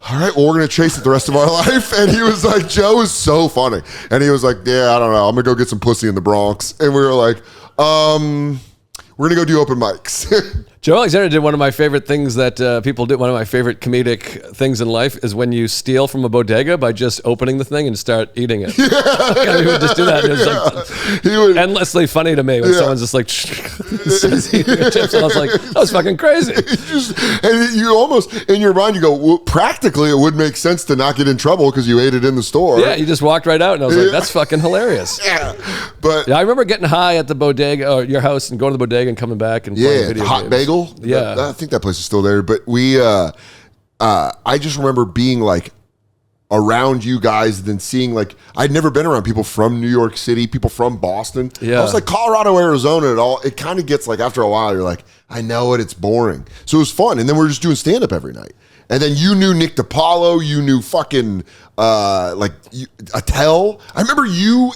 all right, well, we're going to chase it the rest of our life. And he was like, Joe is so funny. And he was like, yeah, I don't know. I'm going to go get some pussy in the Bronx. And we were like, we're going to go do open mics. Joe Alexander did one of my favorite things that people do. One of my favorite comedic things in life is when you steal from a bodega by just opening the thing and start eating it. He would just do that. And it was like endlessly funny to me when someone's just like says eating chips. And I was like, that was fucking crazy. And you almost, in your mind, you go, well, practically it would make sense to not get in trouble because you ate it in the store. Yeah, you just walked right out and I was like, that's fucking hilarious. Yeah. But I remember getting high at the bodega or your house and going to the bodega and coming back and playing video hot games. bagel. Yeah. I think that place is still there. But I just remember being like around you guys, then seeing like, I'd never been around people from New York City, people from Boston. Yeah. I was like Colorado, Arizona and all. It kind of gets like after a while, you're like, I know it. It's boring. So it was fun. And then we were just doing stand-up every night. And then you knew Nick DiPaolo. You knew fucking Attell. I remember you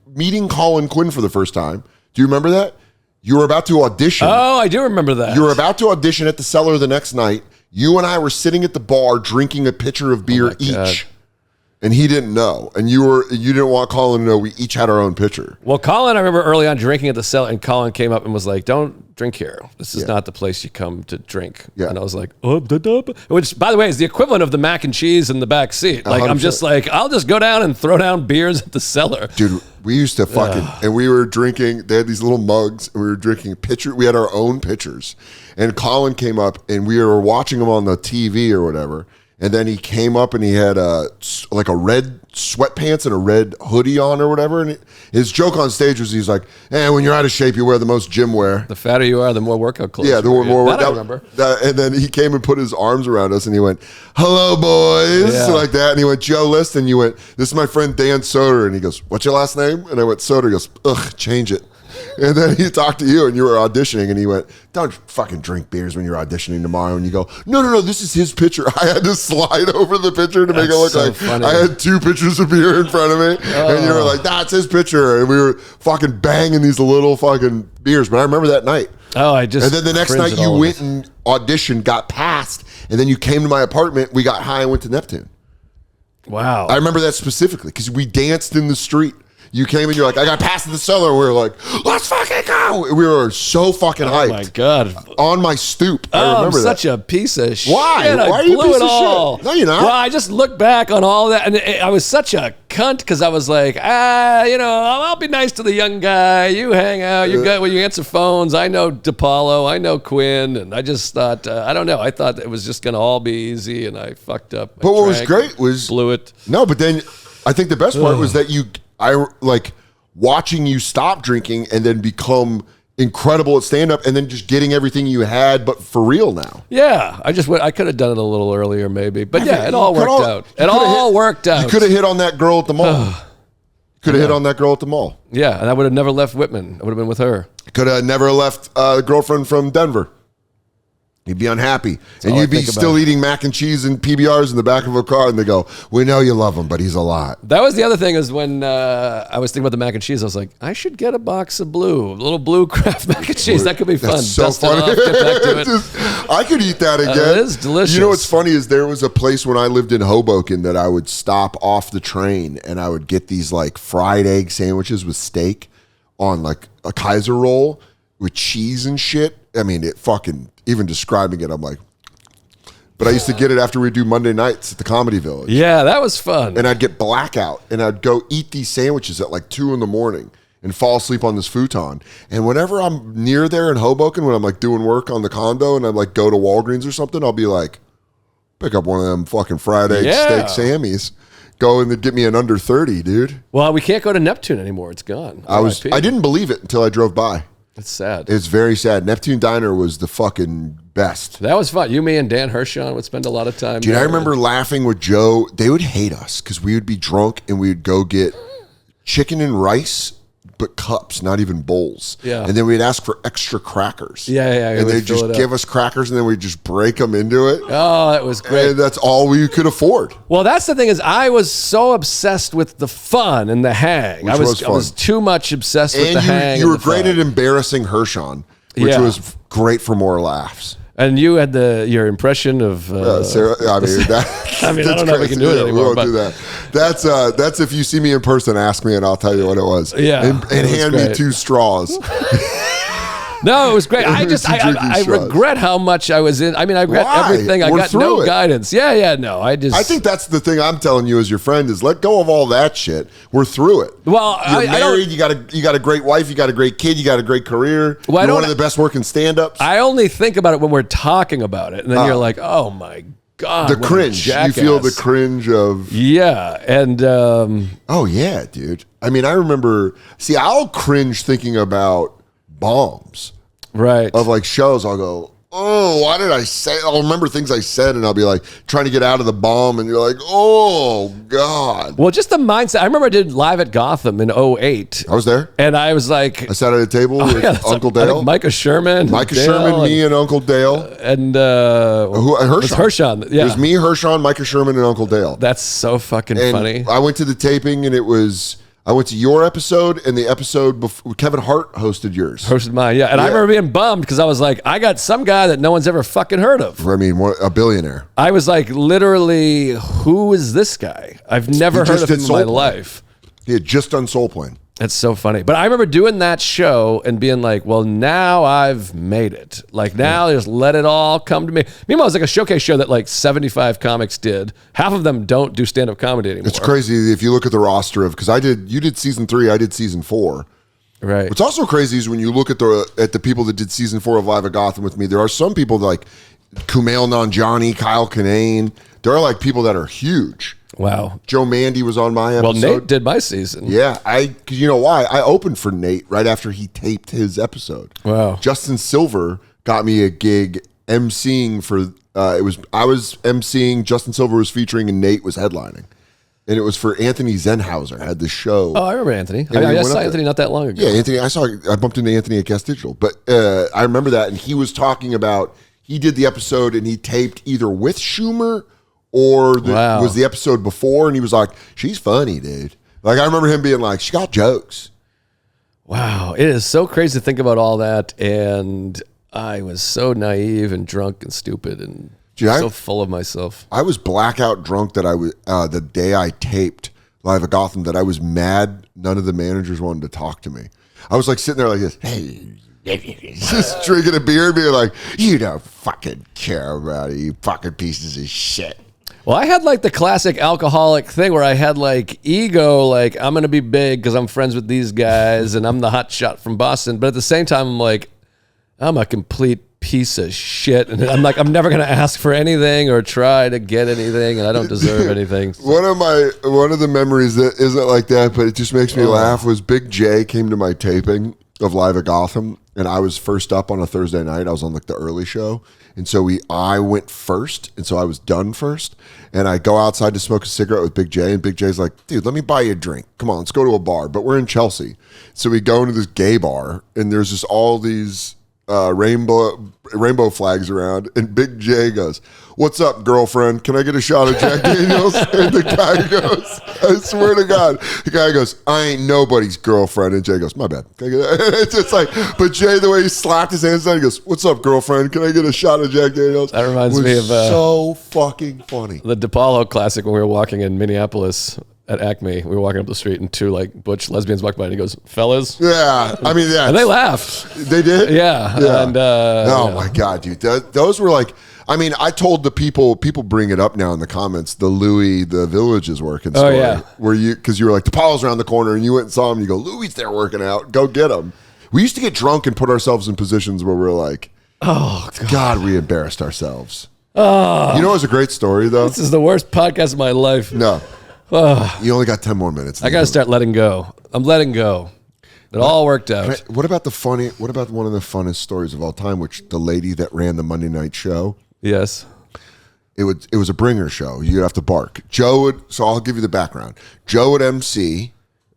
meeting Colin Quinn for the first time. Do you remember that? You were about to audition. Oh, I do remember that. You were about to audition at the Cellar the next night. You and I were sitting at the bar drinking a pitcher of beer each. And he didn't know. And you didn't want Colin to know we each had our own pitcher. Well, Colin, I remember early on drinking at the Cellar, and Colin came up and was like, don't drink here. This is not the place you come to drink. Yeah. And I was like, which, by the way, is the equivalent of the mac and cheese in the back seat. Like, 100%. I'm just like, I'll just go down and throw down beers at the Cellar. Dude, we used to fucking, and we were drinking, they had these little mugs, and we were drinking pitcher. We had our own pitchers. And Colin came up, and we were watching him on the TV or whatever. And then he came up and he had a red sweatpants and a red hoodie on or whatever. And his joke on stage was he's like, hey, when you're out of shape, you wear the most gym wear. The fatter you are, the more workout clothes. Yeah, the more workout. I remember. And then he came and put his arms around us and he went, hello, boys. Yeah. Like that. And he went, Joe List. And you went, this is my friend Dan Soder. And he goes, what's your last name? And I went, Soder. He goes, ugh, change it. And then he talked to you and you were auditioning and he went, don't fucking drink beers when you're auditioning tomorrow. And you go, no, this is his pitcher. I had to slide over the pitcher to make it look so like funny. I had 2 pitchers of beer in front of me. And you were like, that's his pitcher. And we were fucking banging these little fucking beers. But I remember that night. And then the next night you went and auditioned, got passed. And then you came to my apartment. We got high and went to Neptune. Wow. I remember that specifically because we danced in the street. You came and you're like, I got passed in the Cellar. And we were like, let's fucking go. We were so fucking hyped. Oh, my God. On my stoop. I remember I'm that. such a piece of shit. Why? Why are you a piece of shit? No, you're not. Well, I just look back on all that. And I was such a cunt because I was like, I'll be nice to the young guy. You hang out. You answer phones. I know DiPaolo. I know Quinn. And I just thought, I don't know. I thought it was just going to all be easy. And I fucked up. But what was great was... Blew it. No, but then I think the best part was that I like watching you stop drinking and then become incredible at stand-up and then just getting everything you had, but for real now. Yeah, I could have done it a little earlier maybe. But yeah, it all worked out. It all worked out. You could have hit on that girl at the mall. Could have hit on that girl at the mall. Yeah, and I would have never left Whitman. I would have been with her. Could have never left a girlfriend from Denver. You'd be unhappy. And you'd be still eating mac and cheese and PBRs in the back of a car, and they go, we know you love him, but he's a lot. That was the other thing is when I was thinking about the mac and cheese, I was like, I should get a box of a little blue Kraft mac and cheese. That could be fun. That's so funny. Get back to it. I could eat that again. It is delicious. You know what's funny is there was a place when I lived in Hoboken that I would stop off the train, and I would get these like fried egg sandwiches with steak on like a Kaiser roll with cheese and shit. I mean, it fucking, even describing it, I'm like, but I used to get it after we do Monday nights at the Comedy Village. Yeah, that was fun. And I'd get blackout and I'd go eat these sandwiches at like 2 a.m. and fall asleep on this futon. And whenever I'm near there in Hoboken, when I'm like doing work on the condo and I'm like go to Walgreens or something, I'll be like, pick up one of them fucking fried egg steak Sammys. Go and get me an under 30, dude. Well, we can't go to Neptune anymore. It's gone. I didn't believe it until I drove by. It's sad. It's very sad. Neptune Diner was the fucking best. That was fun. You, me, and Dan Hershon would spend a lot of time. Dude, I remember laughing with Joe. They would hate us because we would be drunk and we would go get chicken and rice, but cups, not even bowls. Yeah. And then we'd ask for extra crackers. Yeah. And they'd just give us crackers and then we'd just break them into it. Oh, that was great. And that's all we could afford. Well, that's the thing is I was so obsessed with the fun and the hang. I was too much obsessed with the hang. You were great at embarrassing Hershon, which was great for more laughs. And you had your impression of Sarah. I mean, I don't know if we can do it anymore. We won't do that. That's if you see me in person, ask me, and I'll tell you what it was. Yeah, and hand me 2 straws. No, it was great. I regret how much I was in. I mean, I regret everything. I got no guidance. Yeah. No, I think that's the thing I'm telling you as your friend is let go of all that shit. We're through it. Well, you're married. You got a great wife. You got a great kid. You got a great career. Well, you're one of the best working stand-ups. I only think about it when we're talking about it, and then you're like, oh my God, the cringe. You feel the cringe of and oh yeah, dude. I mean, I remember. See, I'll cringe thinking about bombs. Right. Of like shows, I'll go, oh, why did I say? I'll remember things I said, and I'll be like trying to get out of the bomb, and you're like, oh God. Well, just the mindset. I remember I did Live at Gotham in 2008. I was there. And I was like, I sat at a table with Uncle Dale. Micah Sherman. Me and Uncle Dale. And Hershon. Yeah. It was me, Hershon, Micah Sherman, and Uncle Dale. That's so fucking funny. I went to the taping, and I went to your episode, and the episode before Kevin Hart hosted yours. Hosted mine, yeah. And I remember being bummed because I was like, I got some guy that no one's ever fucking heard of. I mean, a billionaire. I was like, literally, who is this guy? I've never heard of him in my life. He had just done Soul Plane. That's so funny. But I remember doing that show and being like, well, now I've made it. Like, now just let it all come to me. Meanwhile, it was like a showcase show that like 75 comics did. Half of them don't do stand-up comedy anymore. It's crazy if you look at the roster of, because you did season 3, I did season 4. Right. What's also crazy is when you look at the people that did season 4 of Live at Gotham with me, there are some people like Kumail Nanjiani, Kyle Kinane. There are like people that are huge. Wow. Joe Mandy was on my episode. Well, Nate did my season. Yeah, because you know why? I opened for Nate right after he taped his episode. Wow. Justin Silver got me a gig emceeing for, I was emceeing, Justin Silver was featuring, and Nate was headlining. And it was for Anthony Zenhauser, had the show. Oh, I remember Anthony. I saw Anthony not that long ago. Yeah, Anthony, I bumped into Anthony at Guest Digital. But I remember that, and he was talking about, he did the episode, and he taped either with Schumer or was the episode before, and he was like, she's funny, dude. Like, I remember him being like, she got jokes. Wow. It is so crazy to think about all that, and I was so naive and drunk and stupid and so full of myself. I was blackout drunk that I was the day I taped Live at Gotham, that I was mad none of the managers wanted to talk to me. I was like sitting there like this, hey, just drinking a beer and being like, you don't fucking care about it, you fucking pieces of shit. Well, I had like the classic alcoholic thing where I had like ego, like I'm going to be big because I'm friends with these guys and I'm the hot shot from Boston. But at the same time, I'm like, I'm a complete piece of shit. And I'm like, I'm never going to ask for anything or try to get anything, and I don't deserve anything. So. One of the memories that isn't like that, but it just makes me laugh, was Big J came to my taping of Live at Gotham, and I was first up on a Thursday night. I was on like the early show. And so I went first, and so I was done first. And I go outside to smoke a cigarette with Big J, and Big J's like, dude, let me buy you a drink. Come on, let's go to a bar. But we're in Chelsea. So we go into this gay bar, and there's just all these rainbow flags around, and Big J goes, what's up, girlfriend? Can I get a shot of Jack Daniels? And the guy goes, I swear to God, the guy goes, I ain't nobody's girlfriend. And Jay goes, my bad. Can I get that? And it's just like, but Jay, the way he slapped his hands down, he goes, what's up, girlfriend? Can I get a shot of Jack Daniels? That reminds me of so fucking funny. The DePaulo Classic when we were walking in Minneapolis at Acme. We were walking up the street, and two like butch lesbians walked by, and he goes, fellas. Yeah. I mean, yeah. And they laughed. They did? Yeah. And, my God, dude. Those were like, I mean, I told the people bring it up now in the comments, the Louis, the Village is working story. Oh, yeah. Because you were like, DePaulo's around the corner, and you went and saw him, and you go, Louis' there working out. Go get him. We used to get drunk and put ourselves in positions where we're like, oh, God, we embarrassed ourselves. Oh. You know, it was a great story, though. This is the worst podcast of my life. No. You only got 10 more minutes. I got to start letting go. I'm letting go. It all worked out. What about one of the funnest stories of all time, which the lady that ran the Monday night show? Yes. It was a bringer show. You'd have to bark. So I'll give you the background. Joe would MC.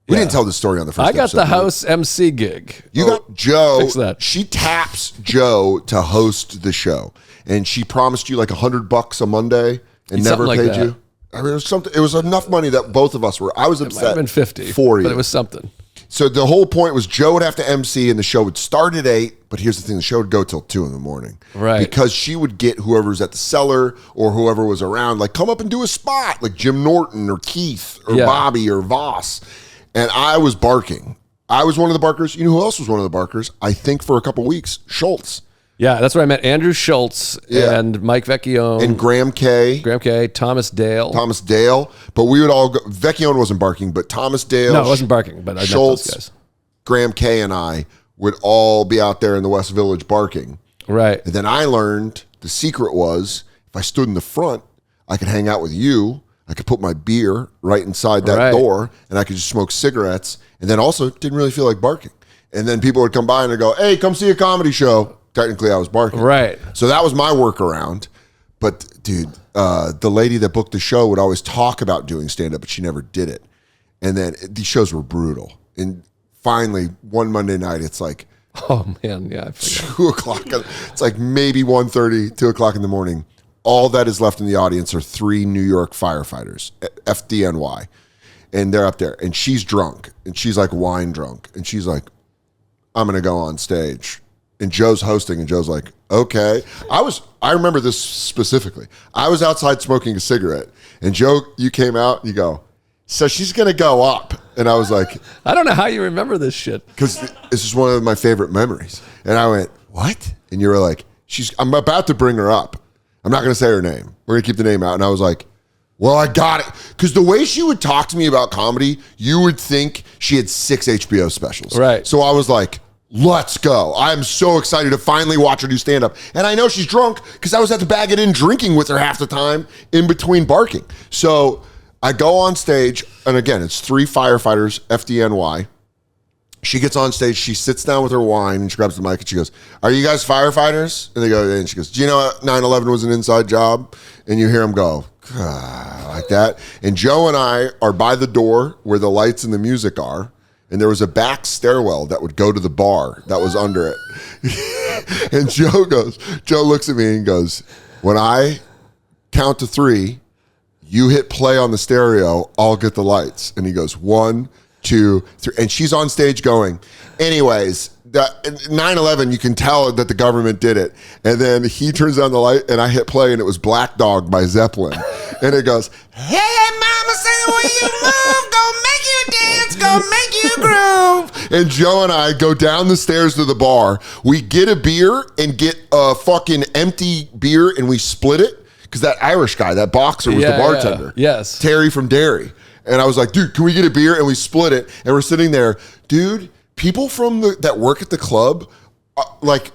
We didn't tell the story on the first episode. I got the house MC gig. You got Joe. Fix that. She taps Joe to host the show. And she promised you like $100 a Monday and never paid you. I mean, it was enough money that both of us were. I was upset. It might have been 50 for you, but it was something. So the whole point was Joe would have to MC, and the show would start at 8. But here's the thing: the show would go till 2 in the morning, right? Because she would get whoever was at the cellar or whoever was around, like come up and do a spot, like Jim Norton or Keith or Bobby or Voss. And I was barking. I was one of the barkers. You know who else was one of the barkers? I think for a couple weeks, Schultz. Yeah, that's where I met Andrew Schultz and Mike Vecchione. And Graham K. Thomas Dale. But we would all go. Vecchione wasn't barking, but Thomas Dale. No, it wasn't barking, but I met those guys. Graham K. and I would all be out there in the West Village barking. Right. And then I learned the secret was if I stood in the front, I could hang out with you. I could put my beer right inside that door, and I could just smoke cigarettes. And then also didn't really feel like barking. And then people would come by and I'd go, hey, come see a comedy show. technically I was barking. Right. So that was my workaround. But dude, the lady that booked the show would always talk about doing stand-up, but she never did it. And then these shows were brutal. And finally, one Monday night, it's like, oh man, yeah, I forgot. 2 o'clock. It's like maybe 1:30, 2 o'clock in the morning. All that is left in the audience are 3 New York firefighters, FDNY. And they're up there. And she's drunk. And she's like wine drunk. And she's like, I'm going to go on stage. And Joe's hosting. And Joe's like, okay. I remember this specifically. I was outside smoking a cigarette. And Joe, you came out and you go, so she's going to go up. And I was like, I don't know how you remember this shit. Because this is one of my favorite memories. And I went, what? And you were like, I'm about to bring her up. I'm not going to say her name. We're going to keep the name out. And I was like, well, I got it. Because the way she would talk to me about comedy, you would think she had 6 HBO specials. Right. So I was like, let's go. I'm so excited to finally watch her do stand-up. And I know she's drunk because I was at the Bag It In drinking with her half the time in between barking. So I go on stage, and again, it's 3 firefighters, FDNY. She gets on stage, she sits down with her wine, and she grabs the mic, and she goes, are you guys firefighters? And they go, and she goes, do you know 9/11 was an inside job? And you hear them go, like that. And Joe and I are by the door where the lights and the music are, and there was a back stairwell that would go to the bar that was under it. And Joe looks at me and goes, when I count to 3, you hit play on the stereo, I'll get the lights. And he goes, 1, 2, 3. And she's on stage going, anyways, 9/11, you can tell that the government did it. And then he turns on the light and I hit play and it was Black Dog by Zeppelin. And it goes, hey, mama, say the way you move, go make you dance, go make you groove. And Joe and I go down the stairs to the bar. We get a beer and get a fucking empty beer and we split it. Because that Irish guy, that boxer was the bartender. Yeah. Yes. Terry from Derry. And I was like, dude, can we get a beer? And we split it. And we're sitting there. Dude, people from that work at the club, like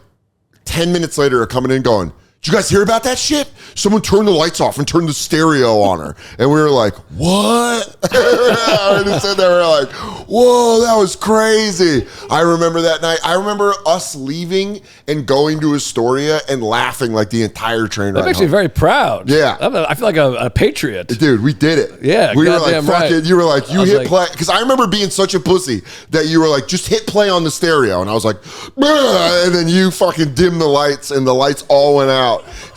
10 minutes later are coming in going, did you guys hear about that shit? Someone turned the lights off and turned the stereo on her. And we were like, what? I just sat there, we were like, whoa, that was crazy. I remember that night. I remember us leaving and going to Astoria and laughing like the entire train ride. That makes me very proud. Yeah. I feel like a patriot. Dude, we did it. Yeah, we were like, fuck it. You were like, you hit play. Because I remember being such a pussy that you were like, just hit play on the stereo. And I was like, bah! And then you fucking dimmed the lights and the lights all went out.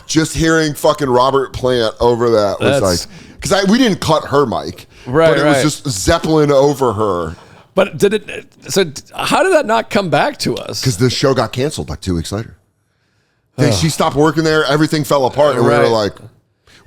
Just hearing fucking Robert Plant over that was like, because we didn't cut her mic, right? But it was just Zeppelin over her. But so how did that not come back to us? Because the show got canceled like 2 weeks later. She stopped working there. Everything fell apart, and we were like,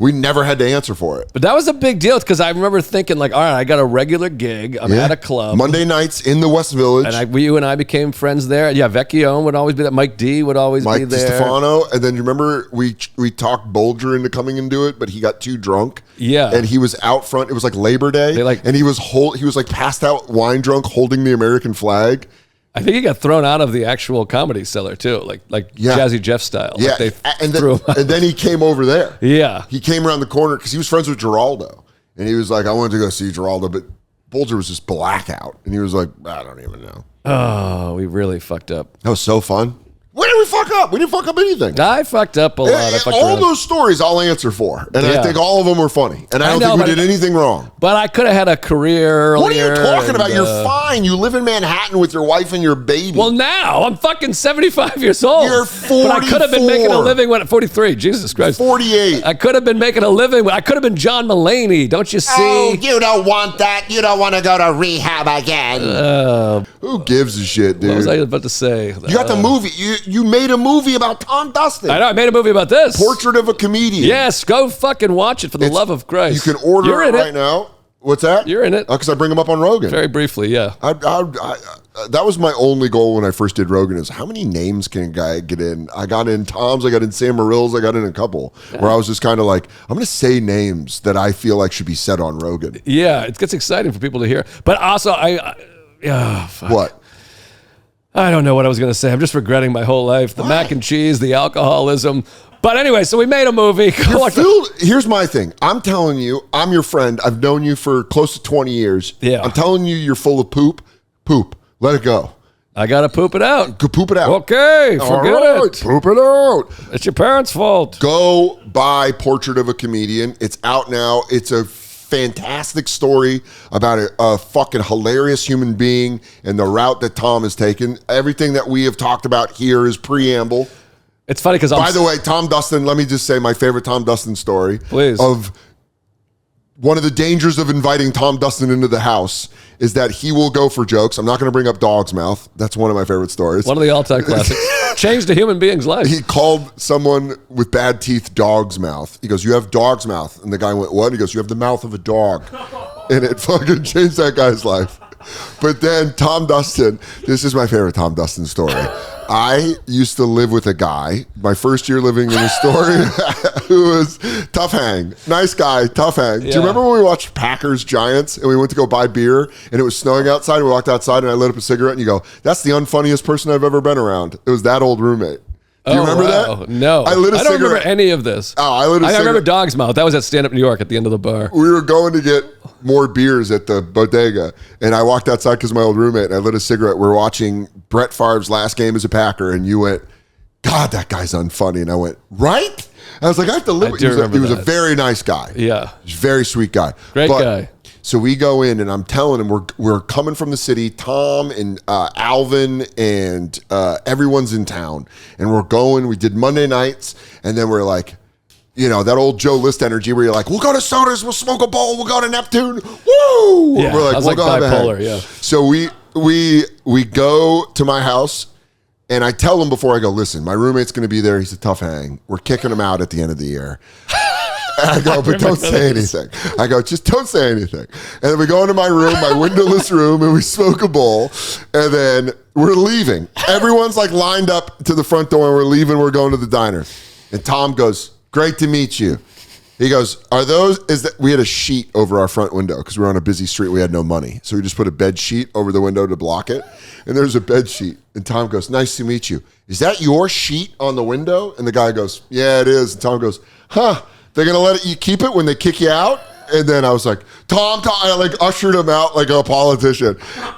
we never had to answer for it. But that was a big deal because I remember thinking like, all right, I got a regular gig. I'm at a club. Monday nights in the West Village. And you and I became friends there. Yeah, Vecchione would always be there. Mike D would always be there. Mike DiStefano. And then you remember we talked Bolger into coming and do it, but he got too drunk. Yeah. And he was out front. It was like Labor Day. And he was like passed out wine drunk holding the American flag. I think he got thrown out of the actual Comedy Cellar too, like Jazzy Jeff style. Yeah, like and then he came over there. Yeah, he came around the corner because he was friends with Geraldo, and he was like, "I wanted to go see Geraldo," but Bolger was just blackout, and he was like, "I don't even know." Oh, we really fucked up. That was so fun. Where did we fuck up? We didn't fuck up anything. I fucked up a lot. All those stories I'll answer for. And I think all of them were funny. And I don't think we did anything wrong. But I could have had a career earlier. What are you talking about? You're fine. You live in Manhattan with your wife and your baby. Well, now I'm fucking 75 years old. You're 44. But I could have been making a living when at 43. Jesus Christ. 48. I could have been making a living. I could have been John Mulaney. Don't you see? Oh, you don't want that. You don't want to go to rehab again. Who gives a shit, dude? What was I about to say? You got the movie. You made a movie about Tom Dustin. I know. I made a movie about this. Portrait of a Comedian. Yes. Go fucking watch it for the love of Christ. You can order it right now. What's that? You're in it. Because I bring him up on Rogan. Very briefly, yeah. That was my only goal when I first did Rogan is how many names can a guy get in? I got in Tom's, I got in Sam Morrill's, I got in a couple where I was just kind of like, I'm going to say names that I feel like should be said on Rogan. Yeah, it gets exciting for people to hear. But also, What? I don't know what I was going to say. I'm just regretting my whole life. The mac and cheese, the alcoholism. But anyway, so we made a movie. Here's my thing. I'm telling you, I'm your friend. I've known you for close to 20 years. Yeah. I'm telling you, you're full of poop. Poop. Let it go. I got to poop it out. Go poop it out. Okay, forget it. Poop it out. It's your parents' fault. Go buy Portrait of a Comedian. It's out now. It's a fantastic story about a fucking hilarious human being and the route that Tom has taken. Everything that we have talked about here is preamble. It's funny because by the way, Tom Dustin, let me just say my favorite Tom Dustin story. Please. Of one of the dangers of inviting Tom Dustin into the house is that he will go for jokes. I'm not going to bring up Dog's Mouth. That's one of my favorite stories. One of the all-time classics. Changed a human being's life. He called someone with bad teeth Dog's Mouth. He goes, you have dog's mouth. And the guy went, what? He goes, you have the mouth of a dog. And it fucking changed that guy's life. But then Tom Dustin, this is my favorite Tom Dustin story. I used to live with a guy, my first year living in Astoria, who was tough hang. Nice guy, tough hang. Yeah. Do you remember when we watched Packers Giants and we went to go buy beer and it was snowing outside and we walked outside and I lit up a cigarette and you go, that's the unfunniest person I've ever been around. It was that old roommate. Do you remember that? No. I lit a I don't cigarette. remember any of this. Oh, I lit a cigarette. remember Dog's Mouth. That was at Stand Up New York at the end of the bar. We were going to get more beers at the bodega, and I walked outside because my old roommate, and I lit a cigarette. We're watching Brett Favre's last game as a Packer, and you went, God, that guy's unfunny. And I went, right? I was like, I have to live with you. He was a very nice guy. Yeah. He's a very sweet guy. Great guy. So we go in, and I'm telling him we're coming from the city. Tom and Alvin and everyone's in town, and we're going. We did Monday nights, and then we're like, you know, that old Joe List energy where you're like, we'll go to Soder's, we'll smoke a bowl, we'll go to Neptune, woo! Yeah, we're like, I was we'll like go bipolar, yeah. So we go to my house, and I tell him before I go, listen, my roommate's going to be there. He's a tough hang. We're kicking him out at the end of the year. And I go, but don't say anything. I go, just don't say anything. And then we go into my room, my windowless room, and we smoke a bowl. And then we're leaving. Everyone's like lined up to the front door, and we're leaving. We're going to the diner. And Tom goes, great to meet you. He goes, we had a sheet over our front window because we were on a busy street. We had no money. So we just put a bed sheet over the window to block it. And there's a bed sheet. And Tom goes, nice to meet you. Is that your sheet on the window? And the guy goes, yeah, it is. And Tom goes, huh, they're going to let you keep it when they kick you out? And then I was like, Tom, I like ushered him out like a politician.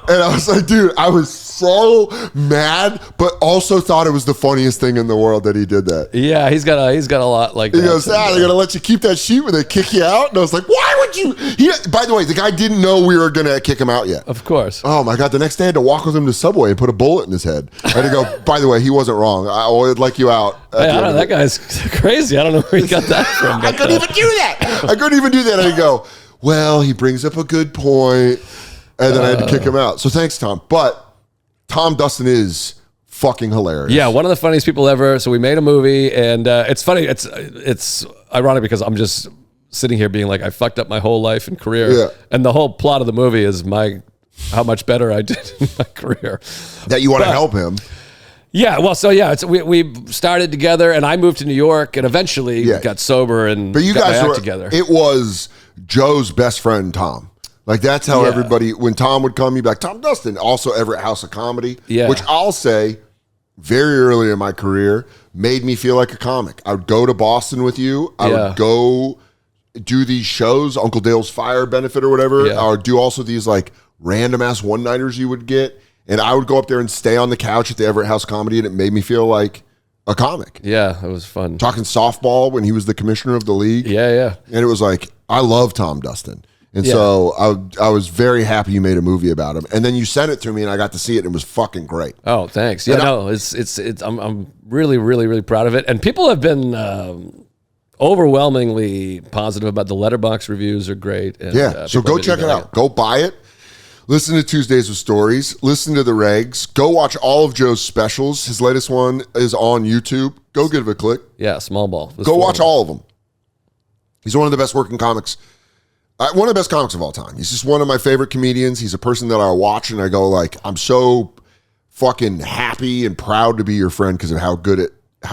And I was like, dude, I was so mad, but also thought it was the funniest thing in the world that he did that. Yeah, he's got a lot like that. He goes, they're going to let you keep that sheet when they kick you out? And I was like, why would you? By the way, the guy didn't know we were going to kick him out yet. Of course. Oh my God, the next day I had to walk with him to Subway and put a bullet in his head. I had to go, by the way, he wasn't wrong. I would like you out. Hey, I don't know, that guy's crazy. I don't know where he got that from. I couldn't even do that. I couldn't even do that. I go, well, he brings up a good point. And then I had to kick him out. So thanks, Tom. But Tom Dustin is fucking hilarious. Yeah, one of the funniest people ever. So we made a movie, and it's funny. It's ironic because I'm just sitting here being like, I fucked up my whole life and career. Yeah. And the whole plot of the movie is how much better I did in my career. That you want to help him. Yeah, well, so yeah, we started together, and I moved to New York, and eventually got sober and but you got guys my were act together. It was Joe's best friend, Tom. Like that's how everybody, when Tom would come, you'd be like, Tom Dustin, also Everett House of Comedy, which I'll say very early in my career made me feel like a comic. I would go to Boston with you. I would go do these shows, Uncle Dale's Fire Benefit or whatever. Yeah. I would do also these like random ass one-nighters you would get. And I would go up there and stay on the couch at the Everett House Comedy, and it made me feel like a comic. Yeah, it was fun. Talking softball when he was the commissioner of the league. Yeah. And it was like, I love Tom Dustin. And so I was very happy you made a movie about him. And then you sent it to me, and I got to see it, and it was fucking great. Oh, thanks. Yeah, I'm really, really, really proud of it. And people have been overwhelmingly positive about the Letterboxd reviews are great. And, so go check it out. Go buy it. Listen to Tuesdays with Stories. Listen to the regs. Go watch all of Joe's specials. His latest one is on YouTube. Go give it a click. Yeah, Small Ball. Go watch all of them. He's one of the best working comics. One of the best comics of all time. He's just one of my favorite comedians. He's a person that I watch and I go like, I'm so fucking happy and proud to be your friend because of how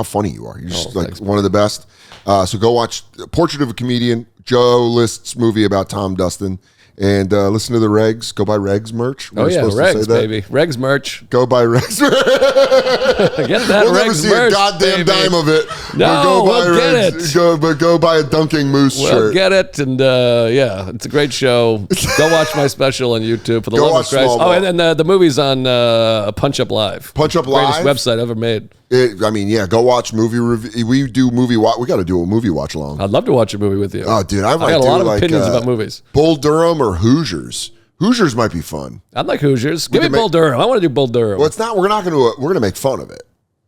funny you are. You're just thanks, one of the best. So go watch Portrait of a Comedian, Joe List's movie about Tom Dustin. And listen to the Regs. Go buy Regs merch. Oh, yeah, Regs, baby. Regs merch. Go buy Regs merch. Get that we'll Regs never see merch, a goddamn baby. dime of it. No, we'll get it. Go buy a Dunking Moose shirt. Get it, and yeah, it's a great show. Go watch my special on YouTube for the love of Christ. Oh, and then the movie's on Punch Up Live. Punch Up Live? Greatest website ever made. Go watch movie review. We do movie watch. We got to do a movie watch along. I'd love to watch a movie with you. Oh, dude, I got a lot of opinions about movies. Bull Durham or Hoosiers. Hoosiers might be fun. I'd like Hoosiers. Give me Bull Durham. I want to do Bull Durham. Well, it's not. We're not going to. We're going to make fun of it.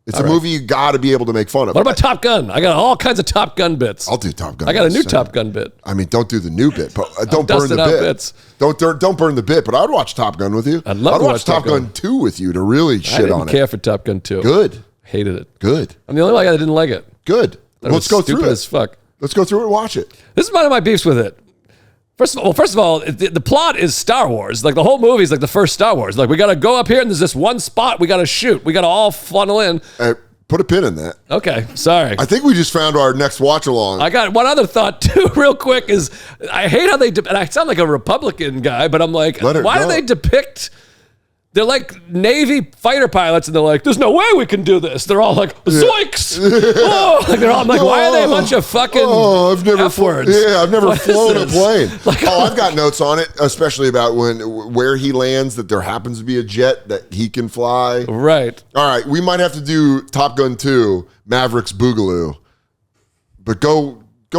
It's a movie you got to be able to make fun of. What about Top Gun? I got all kinds of Top Gun bits. I'll do Top Gun. I got a new Top Gun bit. I mean, don't do the new bit, but don't burn the bit. Bits. Don't burn the bit. But I'd watch Top Gun with you. I'd watch Top Gun 2 with you to really shit on it. I didn't care for Top Gun 2. Good. Hated it. Good. I'm the only guy that didn't like it. Good. Let's go through it. Stupid as fuck. Let's go through it and watch it. This is one of my beefs with it. First of all, the plot is Star Wars. Like the whole movie is like the first Star Wars. Like we got to go up here and there's this one spot we got to shoot. We got to all funnel in. Put a pin in that. Okay, sorry. I think we just found our next watch along. I got one other thought too, real quick. Is I hate how they and I sound like a Republican guy, but I'm like, why do they depict? They're like Navy fighter pilots, and they're like, "There's no way we can do this." They're all like, "Zoinks!" I'm like, why are they a bunch of fucking I've never F-words? I've never flown a plane. Like, I've got notes on it, especially about where he lands. That there happens to be a jet that he can fly. Right. All right, we might have to do Top Gun 2, Maverick's Boogaloo, but go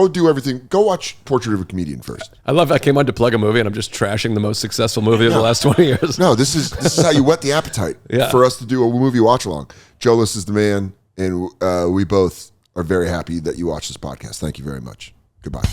do everything. Go watch Portrait of a Comedian first. I love I came on to plug a movie and I'm just trashing the most successful movie of the last 20 years. No, this is how you whet the appetite for us to do a movie watch along. Joe List is the man, and we both are very happy that you watch this podcast. Thank you very much. Goodbye.